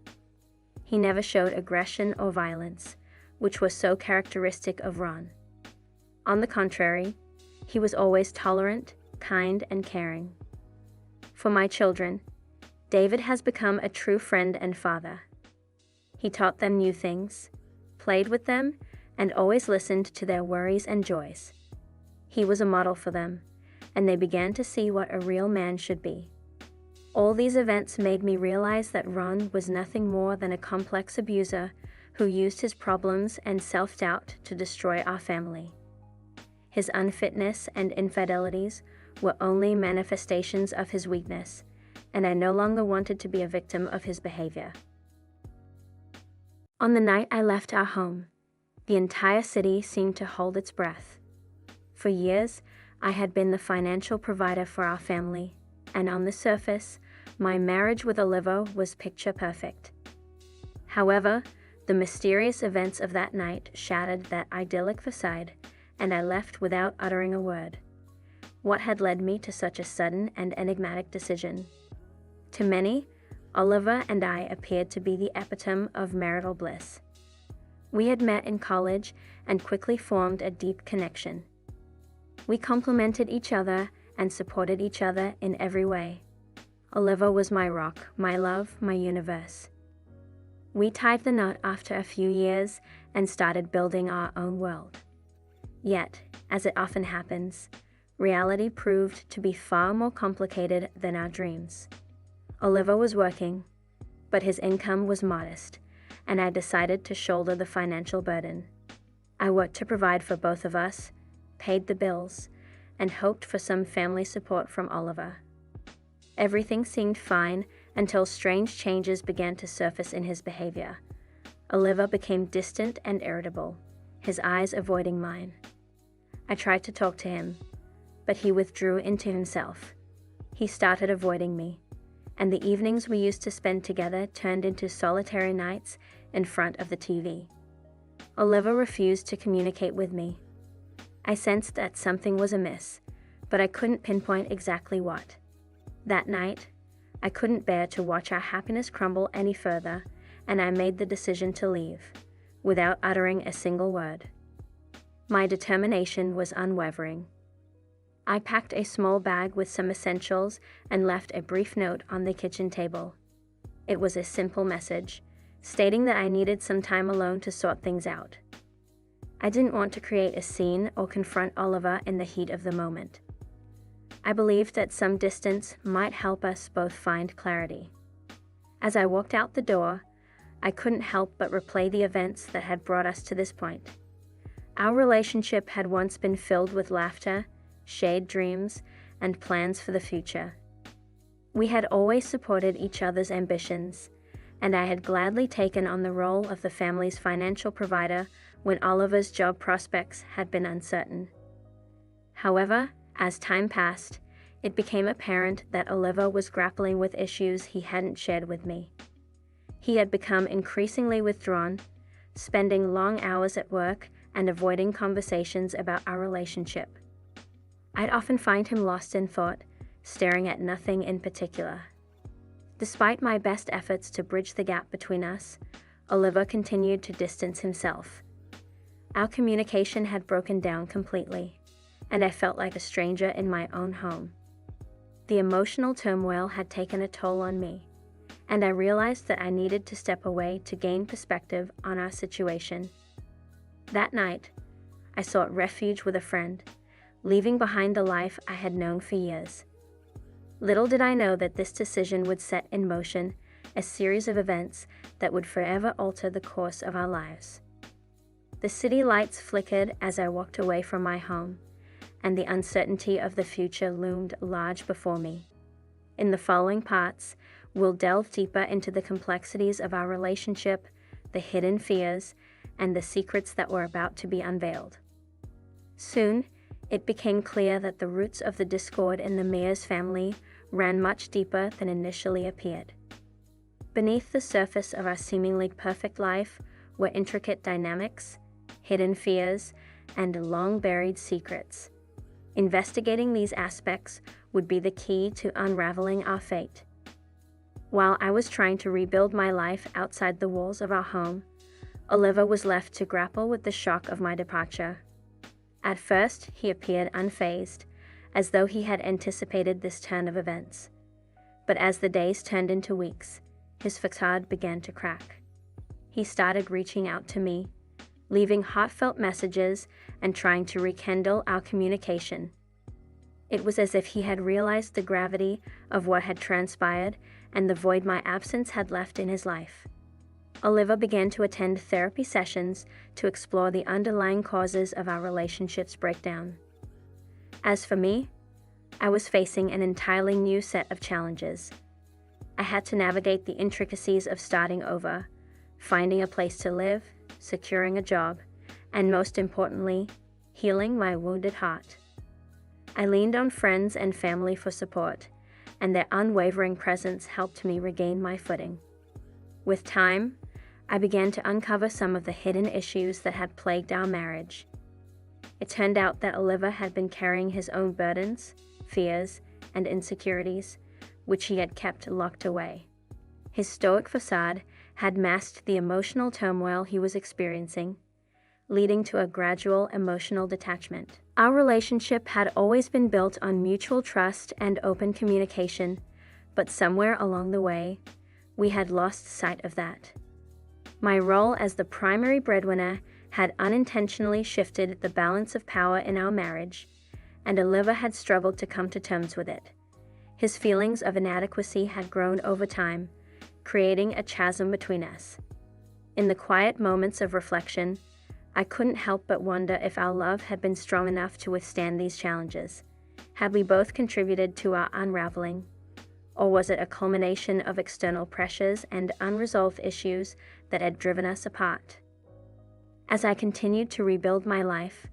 He never showed aggression or violence, which was so characteristic of Ron. On the contrary, he was always tolerant, kind, and caring. For my children, David has become a true friend and father. He taught them new things, played with them, and always listened to their worries and joys. He was a model for them, and they began to see what a real man should be. All these events made me realize that Ron was nothing more than a complex abuser who used his problems and self-doubt to destroy our family. His unfitness and infidelities were only manifestations of his weakness, and I no longer wanted to be a victim of his behavior. On the night I left our home, the entire city seemed to hold its breath. For years, I had been the financial provider for our family, and on the surface, my marriage with Oliver was picture perfect. However, the mysterious events of that night shattered that idyllic facade, and I left without uttering a word. What had led me to such a sudden and enigmatic decision? To many, Oliver and I appeared to be the epitome of marital bliss. We had met in college and quickly formed a deep connection. We complemented each other and supported each other in every way. Oliver was my rock, my love, my universe. We tied the knot after a few years and started building our own world. Yet, as it often happens, reality proved to be far more complicated than our dreams. Oliver was working, but his income was modest, and I decided to shoulder the financial burden. I worked to provide for both of us, paid the bills, and hoped for some family support from Oliver. Everything seemed fine until strange changes began to surface in his behavior. Oliver became distant and irritable, his eyes avoiding mine. I tried to talk to him, but he withdrew into himself. He started avoiding me, and the evenings we used to spend together turned into solitary nights in front of the TV. Oliver refused to communicate with me. I sensed that something was amiss, but I couldn't pinpoint exactly what. That night, I couldn't bear to watch our happiness crumble any further, and I made the decision to leave, without uttering a single word. My determination was unwavering. I packed a small bag with some essentials and left a brief note on the kitchen table. It was a simple message, stating that I needed some time alone to sort things out. I didn't want to create a scene or confront Oliver in the heat of the moment. I believed that some distance might help us both find clarity. As I walked out the door, I couldn't help but replay the events that had brought us to this point. Our relationship had once been filled with laughter, shared dreams, and plans for the future. We had always supported each other's ambitions, and I had gladly taken on the role of the family's financial provider when Oliver's job prospects had been uncertain. However, as time passed, It became apparent that Oliver was grappling with issues he hadn't shared with me. He had become increasingly withdrawn, spending long hours at work and avoiding conversations about our relationship. I'd often find him lost in thought, staring at nothing in particular. Despite my best efforts to bridge the gap between us, Oliver continued to distance himself. Our communication had broken down completely, and I felt like a stranger in my own home. The emotional turmoil had taken a toll on me, and I realized that I needed to step away to gain perspective on our situation. That night, I sought refuge with a friend, leaving behind the life I had known for years. Little did I know that this decision would set in motion a series of events that would forever alter the course of our lives. The city lights flickered as I walked away from my home, and the uncertainty of the future loomed large before me. In the following parts, we'll delve deeper into the complexities of our relationship, the hidden fears, and the secrets that were about to be unveiled. Soon, it became clear that the roots of the discord in the Mears family ran much deeper than initially appeared. Beneath the surface of our seemingly perfect life were intricate dynamics, hidden fears, and long-buried secrets. Investigating these aspects would be the key to unraveling our fate. While I was trying to rebuild my life outside the walls of our home, Oliver was left to grapple with the shock of my departure. At first, he appeared unfazed, as though he had anticipated this turn of events. But as the days turned into weeks, his facade began to crack. He started reaching out to me, leaving heartfelt messages and trying to rekindle our communication. It was as if he had realized the gravity of what had transpired and the void my absence had left in his life. Oliver began to attend therapy sessions to explore the underlying causes of our relationship's breakdown. As for me, I was facing an entirely new set of challenges. I had to navigate the intricacies of starting over, finding a place to live, securing a job, and most importantly, healing my wounded heart. I leaned on friends and family for support, and their unwavering presence helped me regain my footing. With time, I began to uncover some of the hidden issues that had plagued our marriage. It turned out that Oliver had been carrying his own burdens, fears, and insecurities, which he had kept locked away. His stoic facade had masked the emotional turmoil he was experiencing, leading to a gradual emotional detachment. Our relationship had always been built on mutual trust and open communication, but somewhere along the way, we had lost sight of that. My role as the primary breadwinner had unintentionally shifted the balance of power in our marriage, and Oliver had struggled to come to terms with it. His feelings of inadequacy had grown over time, creating a chasm between us. In the quiet moments of reflection, I couldn't help but wonder if our love had been strong enough to withstand these challenges. Had we both contributed to our unraveling? Or was it a culmination of external pressures and unresolved issues that had driven us apart? As I continued to rebuild my life,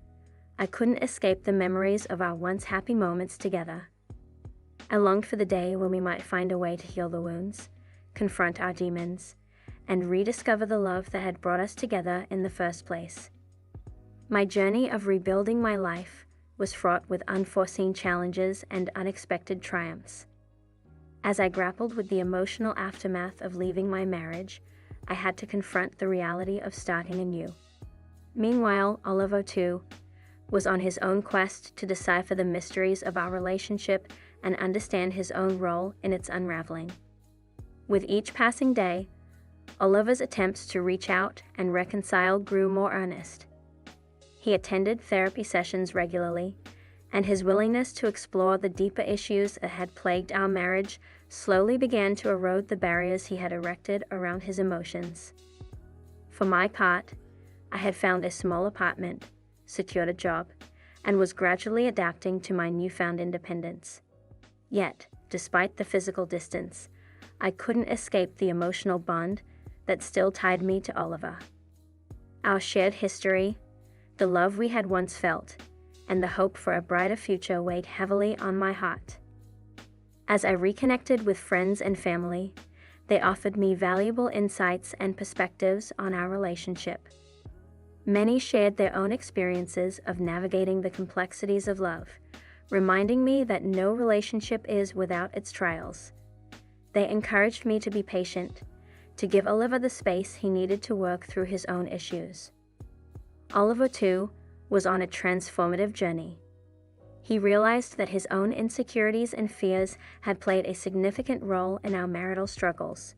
I couldn't escape the memories of our once happy moments together. I longed for the day when we might find a way to heal the wounds, confront our demons, and rediscover the love that had brought us together in the first place. My journey of rebuilding my life was fraught with unforeseen challenges and unexpected triumphs. As I grappled with the emotional aftermath of leaving my marriage, I had to confront the reality of starting anew. Meanwhile, Oliver, too, was on his own quest to decipher the mysteries of our relationship and understand his own role in its unraveling. With each passing day, Oliver's attempts to reach out and reconcile grew more earnest. He attended therapy sessions regularly, and his willingness to explore the deeper issues that had plagued our marriage slowly began to erode the barriers he had erected around his emotions. For my part, I had found a small apartment, secured a job, and was gradually adapting to my newfound independence. Yet, despite the physical distance, I couldn't escape the emotional bond that still tied me to Oliver. Our shared history, the love we had once felt, and the hope for a brighter future weighed heavily on my heart. As I reconnected with friends and family, they offered me valuable insights and perspectives on our relationship. Many shared their own experiences of navigating the complexities of love, reminding me that no relationship is without its trials. They encouraged me to be patient, to give Oliver the space he needed to work through his own issues. Oliver, too, was on a transformative journey. He realized that his own insecurities and fears had played a significant role in our marital struggles.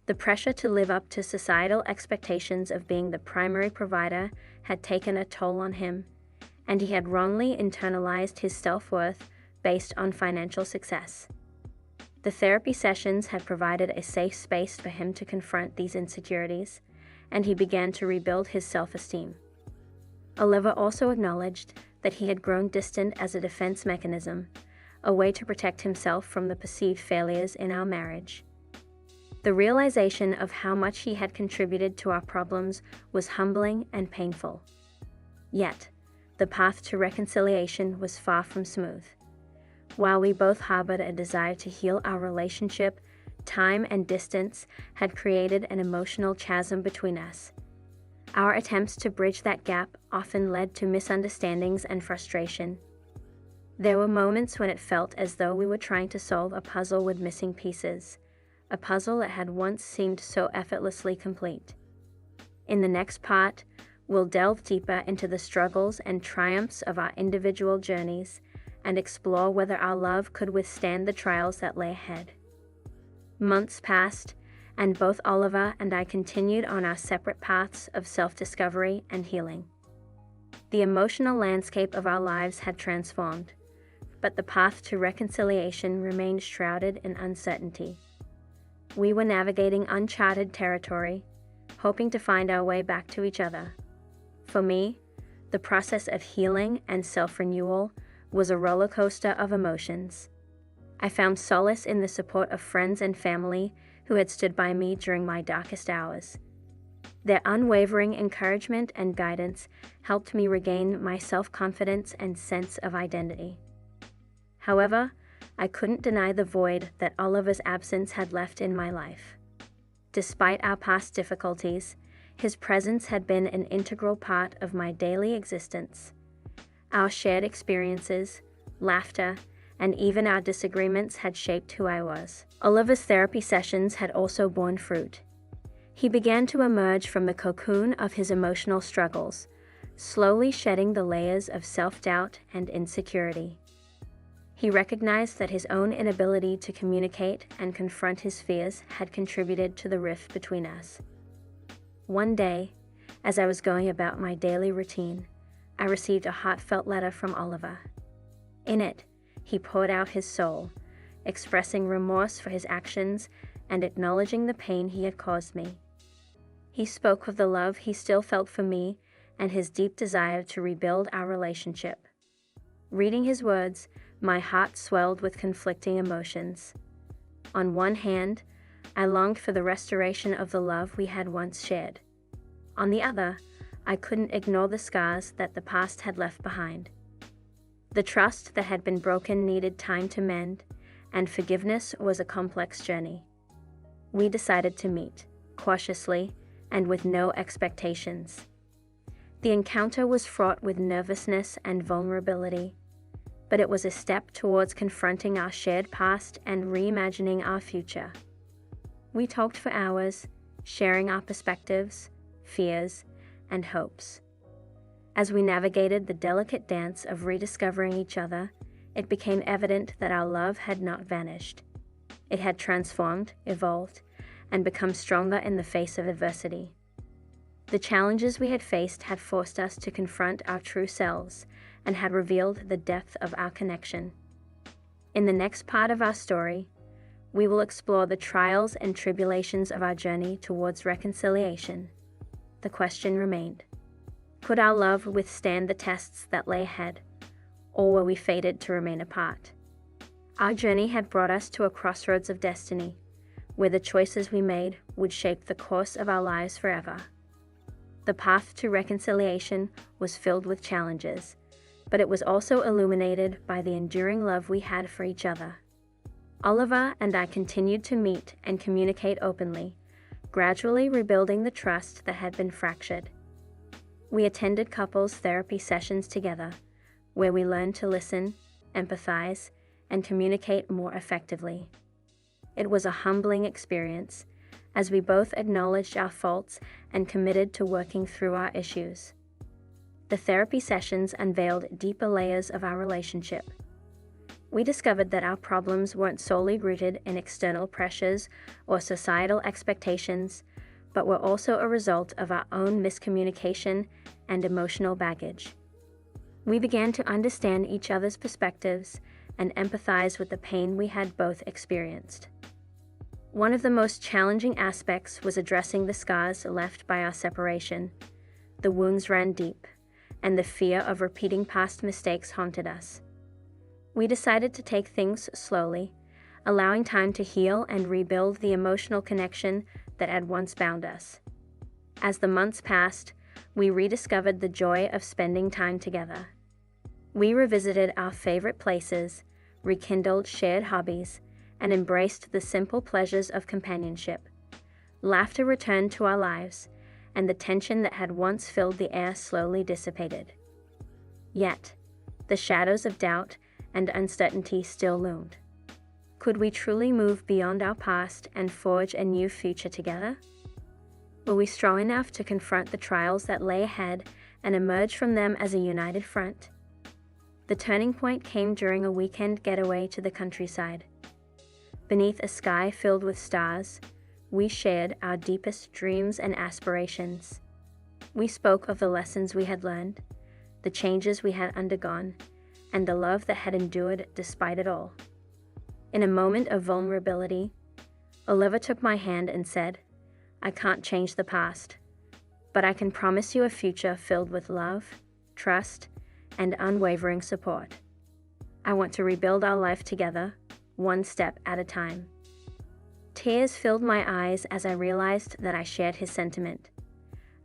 The pressure to live up to societal expectations of being the primary provider had taken a toll on him, and he had wrongly internalized his self-worth based on financial success. The therapy sessions had provided a safe space for him to confront these insecurities, and he began to rebuild his self-esteem. Oliver also acknowledged that he had grown distant as a defense mechanism, a way to protect himself from the perceived failures in our marriage. The realization of how much he had contributed to our problems was humbling and painful. Yet, the path to reconciliation was far from smooth. While we both harbored a desire to heal our relationship, time and distance had created an emotional chasm between us. Our attempts to bridge that gap often led to misunderstandings and frustration. There were moments when it felt as though we were trying to solve a puzzle with missing pieces, a puzzle that had once seemed so effortlessly complete. In the next part, we'll delve deeper into the struggles and triumphs of our individual journeys and explore whether our love could withstand the trials that lay ahead. Months passed, and both Oliver and I continued on our separate paths of self-discovery and healing. The emotional landscape of our lives had transformed, but the path to reconciliation remained shrouded in uncertainty. We were navigating uncharted territory, hoping to find our way back to each other. For me, the process of healing and self-renewal was a roller coaster of emotions. I found solace in the support of friends and family who had stood by me during my darkest hours. Their unwavering encouragement and guidance helped me regain my self-confidence and sense of identity. However, I couldn't deny the void that Oliver's absence had left in my life. Despite our past difficulties, his presence had been an integral part of my daily existence. Our shared experiences, laughter, and even our disagreements had shaped who I was. Oliver's therapy sessions had also borne fruit. He began to emerge from the cocoon of his emotional struggles, slowly shedding the layers of self-doubt and insecurity. He recognized that his own inability to communicate and confront his fears had contributed to the rift between us. One day, as I was going about my daily routine, I received a heartfelt letter from Oliver. In it, he poured out his soul, expressing remorse for his actions and acknowledging the pain he had caused me. He spoke of the love he still felt for me and his deep desire to rebuild our relationship. Reading his words, my heart swelled with conflicting emotions. On one hand, I longed for the restoration of the love we had once shared. On the other, I couldn't ignore the scars that the past had left behind. The trust that had been broken needed time to mend, and forgiveness was a complex journey. We decided to meet, cautiously and with no expectations. The encounter was fraught with nervousness and vulnerability, but it was a step towards confronting our shared past and reimagining our future. We talked for hours, sharing our perspectives, fears, and hopes. As we navigated the delicate dance of rediscovering each other, it became evident that our love had not vanished. It had transformed, evolved, and become stronger in the face of adversity. The challenges we had faced had forced us to confront our true selves and had revealed the depth of our connection. In the next part of our story, we will explore the trials and tribulations of our journey towards reconciliation. The question remained: could our love withstand the tests that lay ahead, or were we fated to remain apart? Our journey had brought us to a crossroads of destiny, where the choices we made would shape the course of our lives forever. The path to reconciliation was filled with challenges, but it was also illuminated by the enduring love we had for each other. Oliver and I continued to meet and communicate openly, gradually rebuilding the trust that had been fractured. We attended couples therapy sessions together, where we learned to listen, empathize, and communicate more effectively. It was a humbling experience, as we both acknowledged our faults and committed to working through our issues. The therapy sessions unveiled deeper layers of our relationship. We discovered that our problems weren't solely rooted in external pressures or societal expectations, but were also a result of our own miscommunication and emotional baggage. We began to understand each other's perspectives and empathize with the pain we had both experienced. One of the most challenging aspects was addressing the scars left by our separation. The wounds ran deep, and the fear of repeating past mistakes haunted us. We decided to take things slowly, allowing time to heal and rebuild the emotional connection that had once bound us. As the months passed, we rediscovered the joy of spending time together. We revisited our favorite places, rekindled shared hobbies, and embraced the simple pleasures of companionship. Laughter returned to our lives, and the tension that had once filled the air slowly dissipated. Yet, the shadows of doubt and uncertainty still loomed. Could we truly move beyond our past and forge a new future together? Were we strong enough to confront the trials that lay ahead and emerge from them as a united front? The turning point came during a weekend getaway to the countryside. Beneath a sky filled with stars, we shared our deepest dreams and aspirations. We spoke of the lessons we had learned, the changes we had undergone, and the love that had endured despite it all. In a moment of vulnerability, Oliver took my hand and said, "I can't change the past, but I can promise you a future filled with love, trust, and unwavering support. I want to rebuild our life together, one step at a time." Tears filled my eyes as I realized that I shared his sentiment.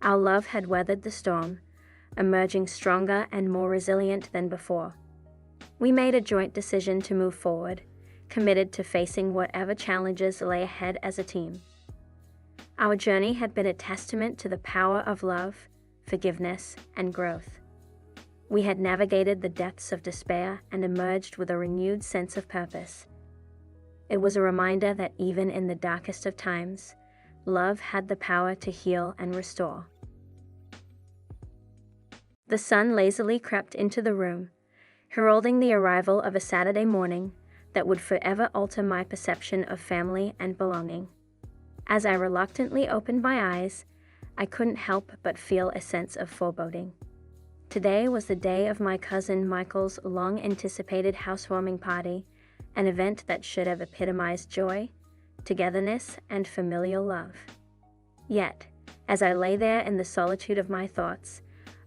Our love had weathered the storm, emerging stronger and more resilient than before. We made a joint decision to move forward, committed to facing whatever challenges lay ahead as a team. Our journey had been a testament to the power of love, forgiveness, and growth. We had navigated the depths of despair and emerged with a renewed sense of purpose. It was a reminder that even in the darkest of times, love had the power to heal and restore. The sun lazily crept into the room, heralding the arrival of a Saturday morning that would forever alter my perception of family and belonging. As I reluctantly opened my eyes, I couldn't help but feel a sense of foreboding. Today was the day of my cousin Michael's long-anticipated housewarming party, an event that should have epitomized joy, togetherness, and familial love. Yet, as I lay there in the solitude of my thoughts,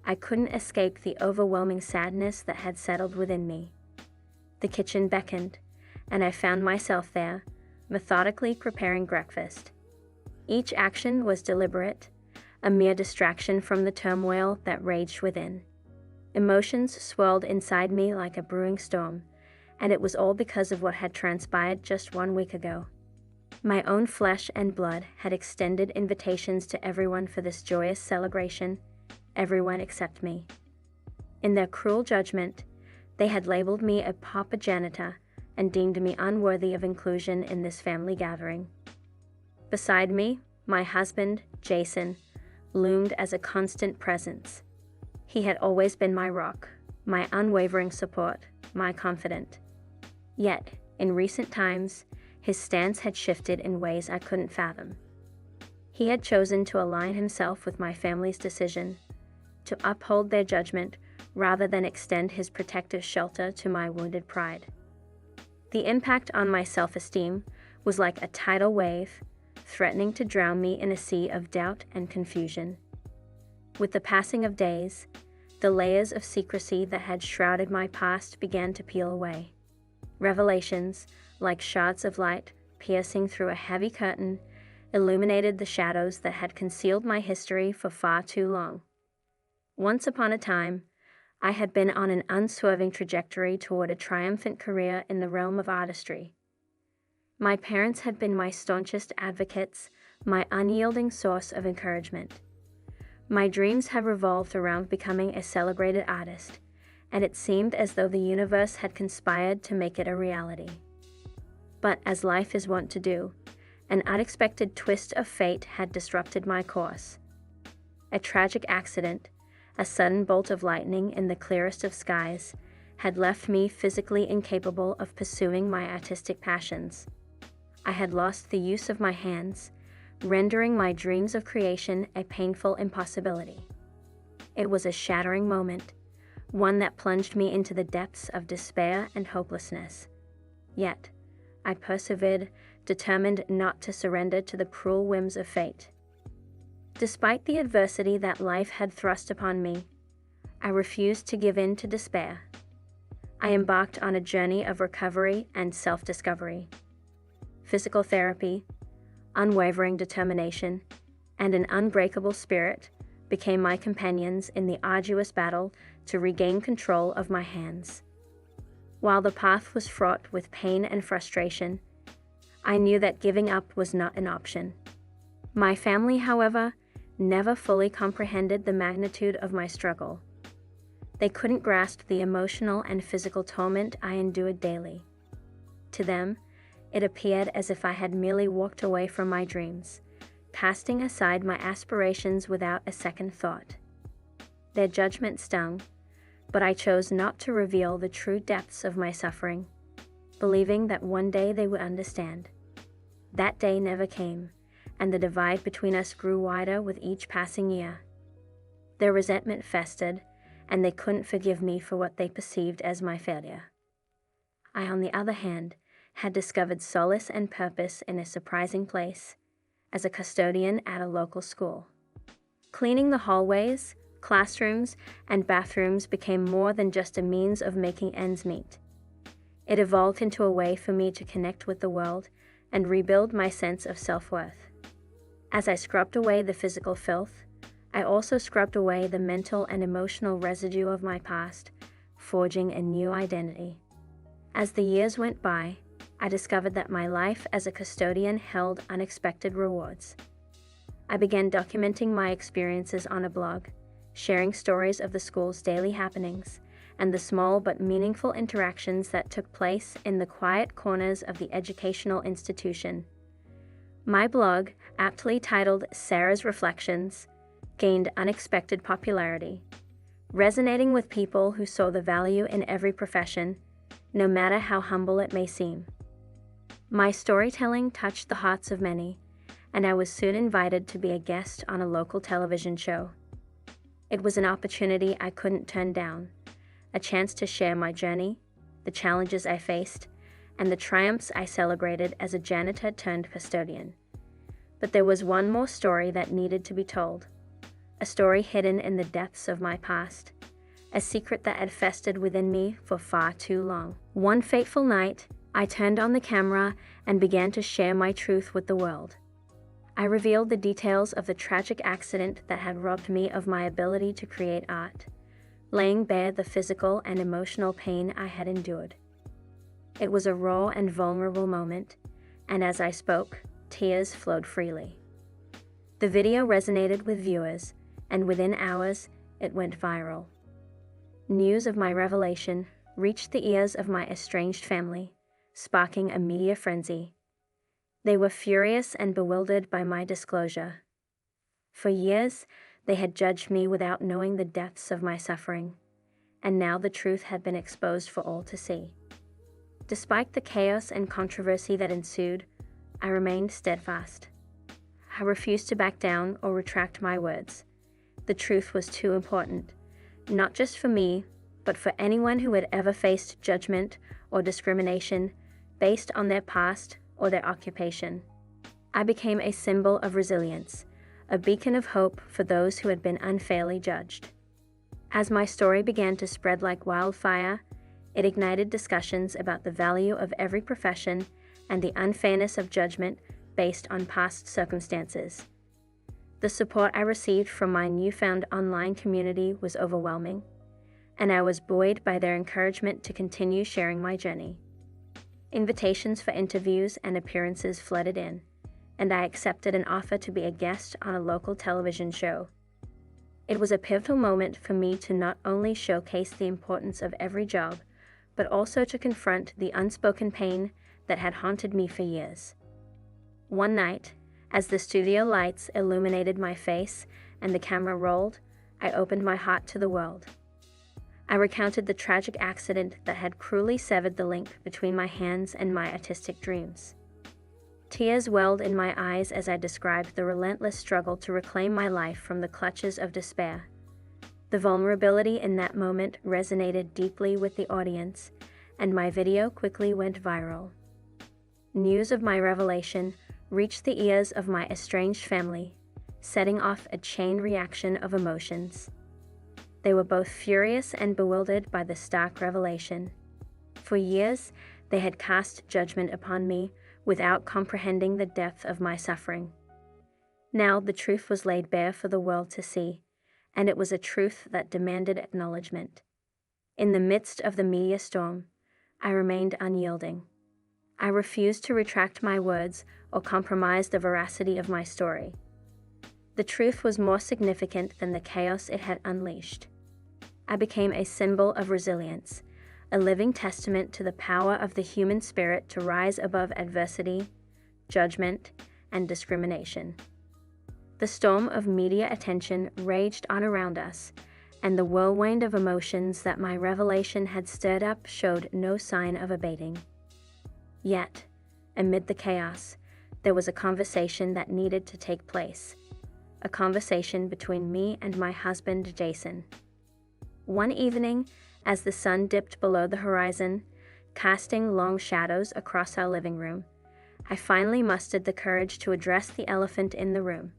I couldn't escape the overwhelming sadness that had settled within me. The kitchen beckoned, and I found myself there, methodically preparing breakfast. Each action was deliberate, a mere distraction from the turmoil that raged within. Emotions swirled inside me like a brewing storm, and it was all because of what had transpired just 1 week ago. My own flesh and blood had extended invitations to everyone for this joyous celebration, everyone except me. In their cruel judgment, they had labeled me a pauper janitor and deemed me unworthy of inclusion in this family gathering. Beside me, my husband, Jason, loomed as a constant presence. He had always been my rock, my unwavering support, my confidant. Yet, in recent times, his stance had shifted in ways I couldn't fathom. He had chosen to align himself with my family's decision, to uphold their judgment rather than extend his protective shelter to my wounded pride. The impact on my self-esteem was like a tidal wave, threatening to drown me in a sea of doubt and confusion. With the passing of days, the layers of secrecy that had shrouded my past began to peel away. Revelations, like shards of light piercing through a heavy curtain, illuminated the shadows that had concealed my history for far too long. Once upon a time, I had been on an unswerving trajectory toward a triumphant career in the realm of artistry. My parents had been my staunchest advocates, my unyielding source of encouragement. My dreams had revolved around becoming a celebrated artist, and it seemed as though the universe had conspired to make it a reality. But as life is wont to do, an unexpected twist of fate had disrupted my course. A tragic accident, a sudden bolt of lightning in the clearest of skies, had left me physically incapable of pursuing my artistic passions. I had lost the use of my hands, rendering my dreams of creation a painful impossibility. It was a shattering moment, one that plunged me into the depths of despair and hopelessness. Yet, I persevered, determined not to surrender to the cruel whims of fate. Despite the adversity that life had thrust upon me, I refused to give in to despair. I embarked on a journey of recovery and self-discovery. Physical therapy, unwavering determination, and an unbreakable spirit became my companions in the arduous battle to regain control of my hands. While the path was fraught with pain and frustration, I knew that giving up was not an option. My family, however, never fully comprehended the magnitude of my struggle. They couldn't grasp the emotional and physical torment I endured daily. To them, it appeared as if I had merely walked away from my dreams, casting aside my aspirations without a second thought. Their judgment stung, but I chose not to reveal the true depths of my suffering, believing that one day they would understand. That day never came, and the divide between us grew wider with each passing year. Their resentment festered, and they couldn't forgive me for what they perceived as my failure. I, on the other hand, had discovered solace and purpose in a surprising place, as a custodian at a local school. Cleaning the hallways, classrooms, and bathrooms became more than just a means of making ends meet. It evolved into a way for me to connect with the world and rebuild my sense of self-worth. As I scrubbed away the physical filth, I also scrubbed away the mental and emotional residue of my past, forging a new identity. As the years went by, I discovered that my life as a custodian held unexpected rewards. I began documenting my experiences on a blog, sharing stories of the school's daily happenings, and the small but meaningful interactions that took place in the quiet corners of the educational institution. My blog, aptly titled Sarah's Reflections, gained unexpected popularity, resonating with people who saw the value in every profession, no matter how humble it may seem. My storytelling touched the hearts of many, and I was soon invited to be a guest on a local television show. It was an opportunity I couldn't turn down, a chance to share my journey, the challenges I faced, and the triumphs I celebrated as a janitor turned custodian. But there was one more story that needed to be told, a story hidden in the depths of my past, a secret that had festered within me for far too long. One fateful night, I turned on the camera and began to share my truth with the world. I revealed the details of the tragic accident that had robbed me of my ability to create art, laying bare the physical and emotional pain I had endured. It was a raw and vulnerable moment, and as I spoke, tears flowed freely. The video resonated with viewers, and within hours, it went viral. News of my revelation reached the ears of my estranged family, sparking a media frenzy. They were furious and bewildered by my disclosure. For years, they had judged me without knowing the depths of my suffering, and now the truth had been exposed for all to see. Despite the chaos and controversy that ensued, I remained steadfast. I refused to back down or retract my words. The truth was too important, not just for me, but for anyone who had ever faced judgment or discrimination based on their past or their occupation. I became a symbol of resilience, a beacon of hope for those who had been unfairly judged. As my story began to spread like wildfire, it ignited discussions about the value of every profession and the unfairness of judgment based on past circumstances. The support I received from my newfound online community was overwhelming, and I was buoyed by their encouragement to continue sharing my journey. Invitations for interviews and appearances flooded in, and I accepted an offer to be a guest on a local television show. It was a pivotal moment for me to not only showcase the importance of every job, but also to confront the unspoken pain that had haunted me for years. One night, as the studio lights illuminated my face and the camera rolled, I opened my heart to the world. I recounted the tragic accident that had cruelly severed the link between my hands and my artistic dreams. Tears welled in my eyes as I described the relentless struggle to reclaim my life from the clutches of despair. The vulnerability in that moment resonated deeply with the audience, and my video quickly went viral. News of my revelation reached the ears of my estranged family, setting off a chain reaction of emotions. They were both furious and bewildered by the stark revelation. For years, they had cast judgment upon me without comprehending the depth of my suffering. Now the truth was laid bare for the world to see, and it was a truth that demanded acknowledgement. In the midst of the media storm, I remained unyielding. I refused to retract my words or compromise the veracity of my story. The truth was more significant than the chaos it had unleashed. I became a symbol of resilience, a living testament to the power of the human spirit to rise above adversity, judgment, and discrimination. The storm of media attention raged on around us, and the whirlwind of emotions that my revelation had stirred up showed no sign of abating. Yet, amid the chaos, there was a conversation that needed to take place, a conversation between me and my husband, Jason. One evening, as the sun dipped below the horizon, casting long shadows across our living room, I finally mustered the courage to address the elephant in the room.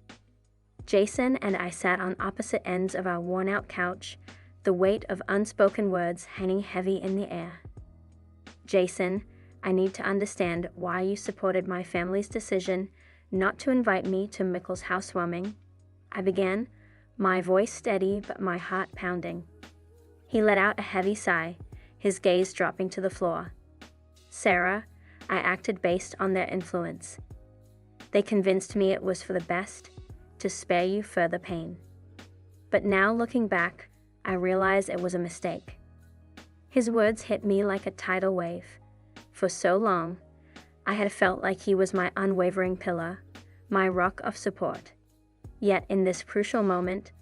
Jason and I sat on opposite ends of our worn-out couch, the weight of unspoken words hanging heavy in the air. Jason, I need to understand why you supported my family's decision not to invite me to Mickle's housewarming, I began, my voice steady but my heart pounding. He let out a heavy sigh, his gaze dropping to the floor. Sarah, I acted based on their influence. They convinced me it was for the best, to spare you further pain. But now looking back, I realize it was a mistake. His words hit me like a tidal wave. For so long, I had felt like he was my unwavering pillar, my rock of support. Yet in this crucial moment,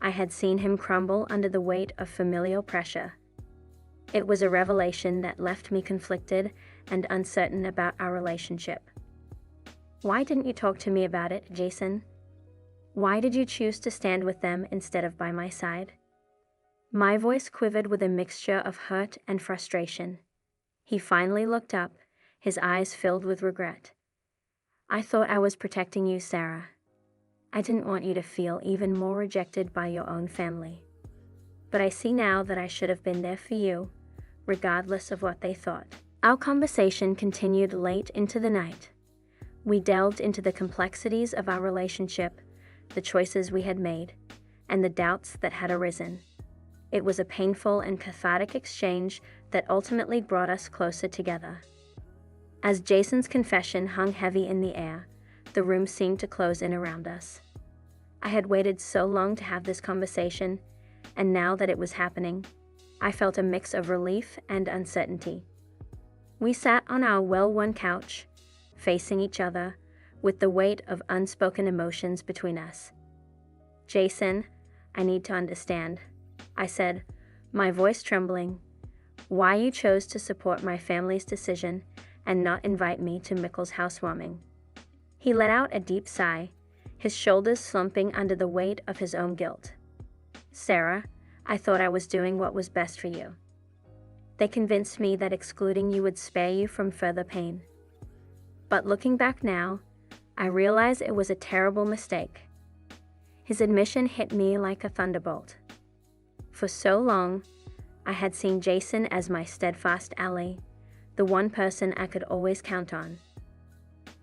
I had seen him crumble under the weight of familial pressure. It was a revelation that left me conflicted and uncertain about our relationship. Why didn't you talk to me about it, Jason? Why did you choose to stand with them instead of by my side? My voice quivered with a mixture of hurt and frustration. He finally looked up, his eyes filled with regret. I thought I was protecting you, Sarah. I didn't want you to feel even more rejected by your own family. But I see now that I should have been there for you, regardless of what they thought. Our conversation continued late into the night. We delved into the complexities of our relationship, the choices we had made, and the doubts that had arisen. It was a painful and cathartic exchange that ultimately brought us closer together. As Jason's confession hung heavy in the air, the room seemed to close in around us. I had waited so long to have this conversation, and now that it was happening, I felt a mix of relief and uncertainty. We sat on our well-worn couch, facing each other, with the weight of unspoken emotions between us. Jason, I need to understand, I said, my voice trembling, why you chose to support my family's decision and not invite me to Mickle's housewarming. He let out a deep sigh, his shoulders slumping under the weight of his own guilt. Sarah, I thought I was doing what was best for you. They convinced me that excluding you would spare you from further pain. But looking back now, I realize it was a terrible mistake. His admission hit me like a thunderbolt. For so long, I had seen Jason as my steadfast ally, the one person I could always count on.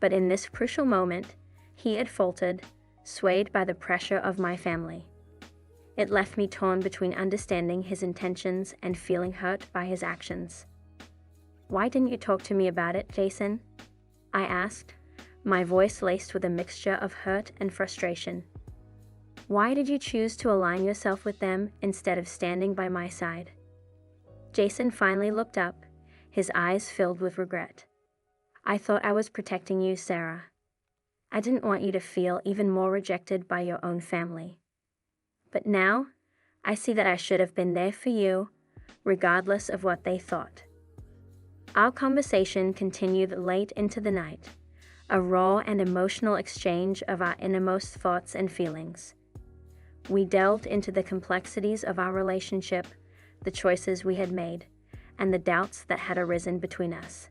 But in this crucial moment, he had faltered, swayed by the pressure of my family. It left me torn between understanding his intentions and feeling hurt by his actions. "Why didn't you talk to me about it, Jason?" I asked, my voice laced with a mixture of hurt and frustration. "Why did you choose to align yourself with them instead of standing by my side?" Jason finally looked up, his eyes filled with regret. "I thought I was protecting you, Sarah. I didn't want you to feel even more rejected by your own family. But now, I see that I should have been there for you, regardless of what they thought." Our conversation continued late into the night, a raw and emotional exchange of our innermost thoughts and feelings. We delved into the complexities of our relationship, the choices we had made, and the doubts that had arisen between us.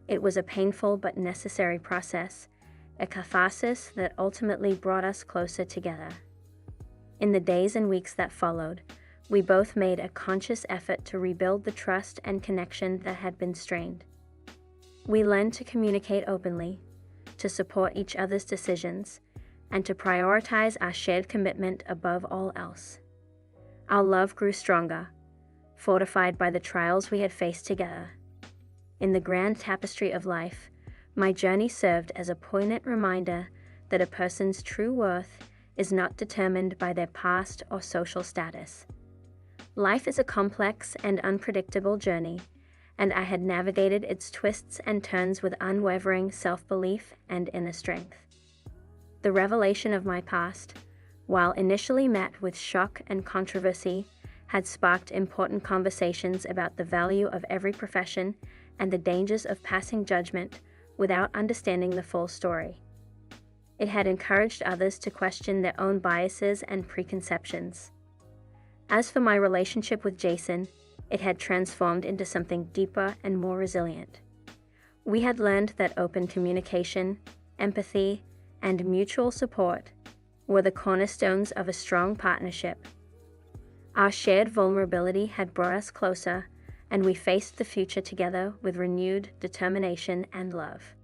It was a painful but necessary process, a catharsis that ultimately brought us closer together. In the days and weeks that followed, we both made a conscious effort to rebuild the trust and connection that had been strained. We learned to communicate openly, to support each other's decisions, and to prioritize our shared commitment above all else. Our love grew stronger, fortified by the trials we had faced together. In the grand tapestry of life, my journey served as a poignant reminder that a person's true worth is not determined by their past or social status. Life is a complex and unpredictable journey, and I had navigated its twists and turns with unwavering self-belief and inner strength. The revelation of my past, while initially met with shock and controversy, had sparked important conversations about the value of every profession and the dangers of passing judgment without understanding the full story. It had encouraged others to question their own biases and preconceptions. As for my relationship with Jason, it had transformed into something deeper and more resilient. We had learned that open communication, empathy, and mutual support were the cornerstones of a strong partnership. Our shared vulnerability had brought us closer, and we faced the future together with renewed determination and love.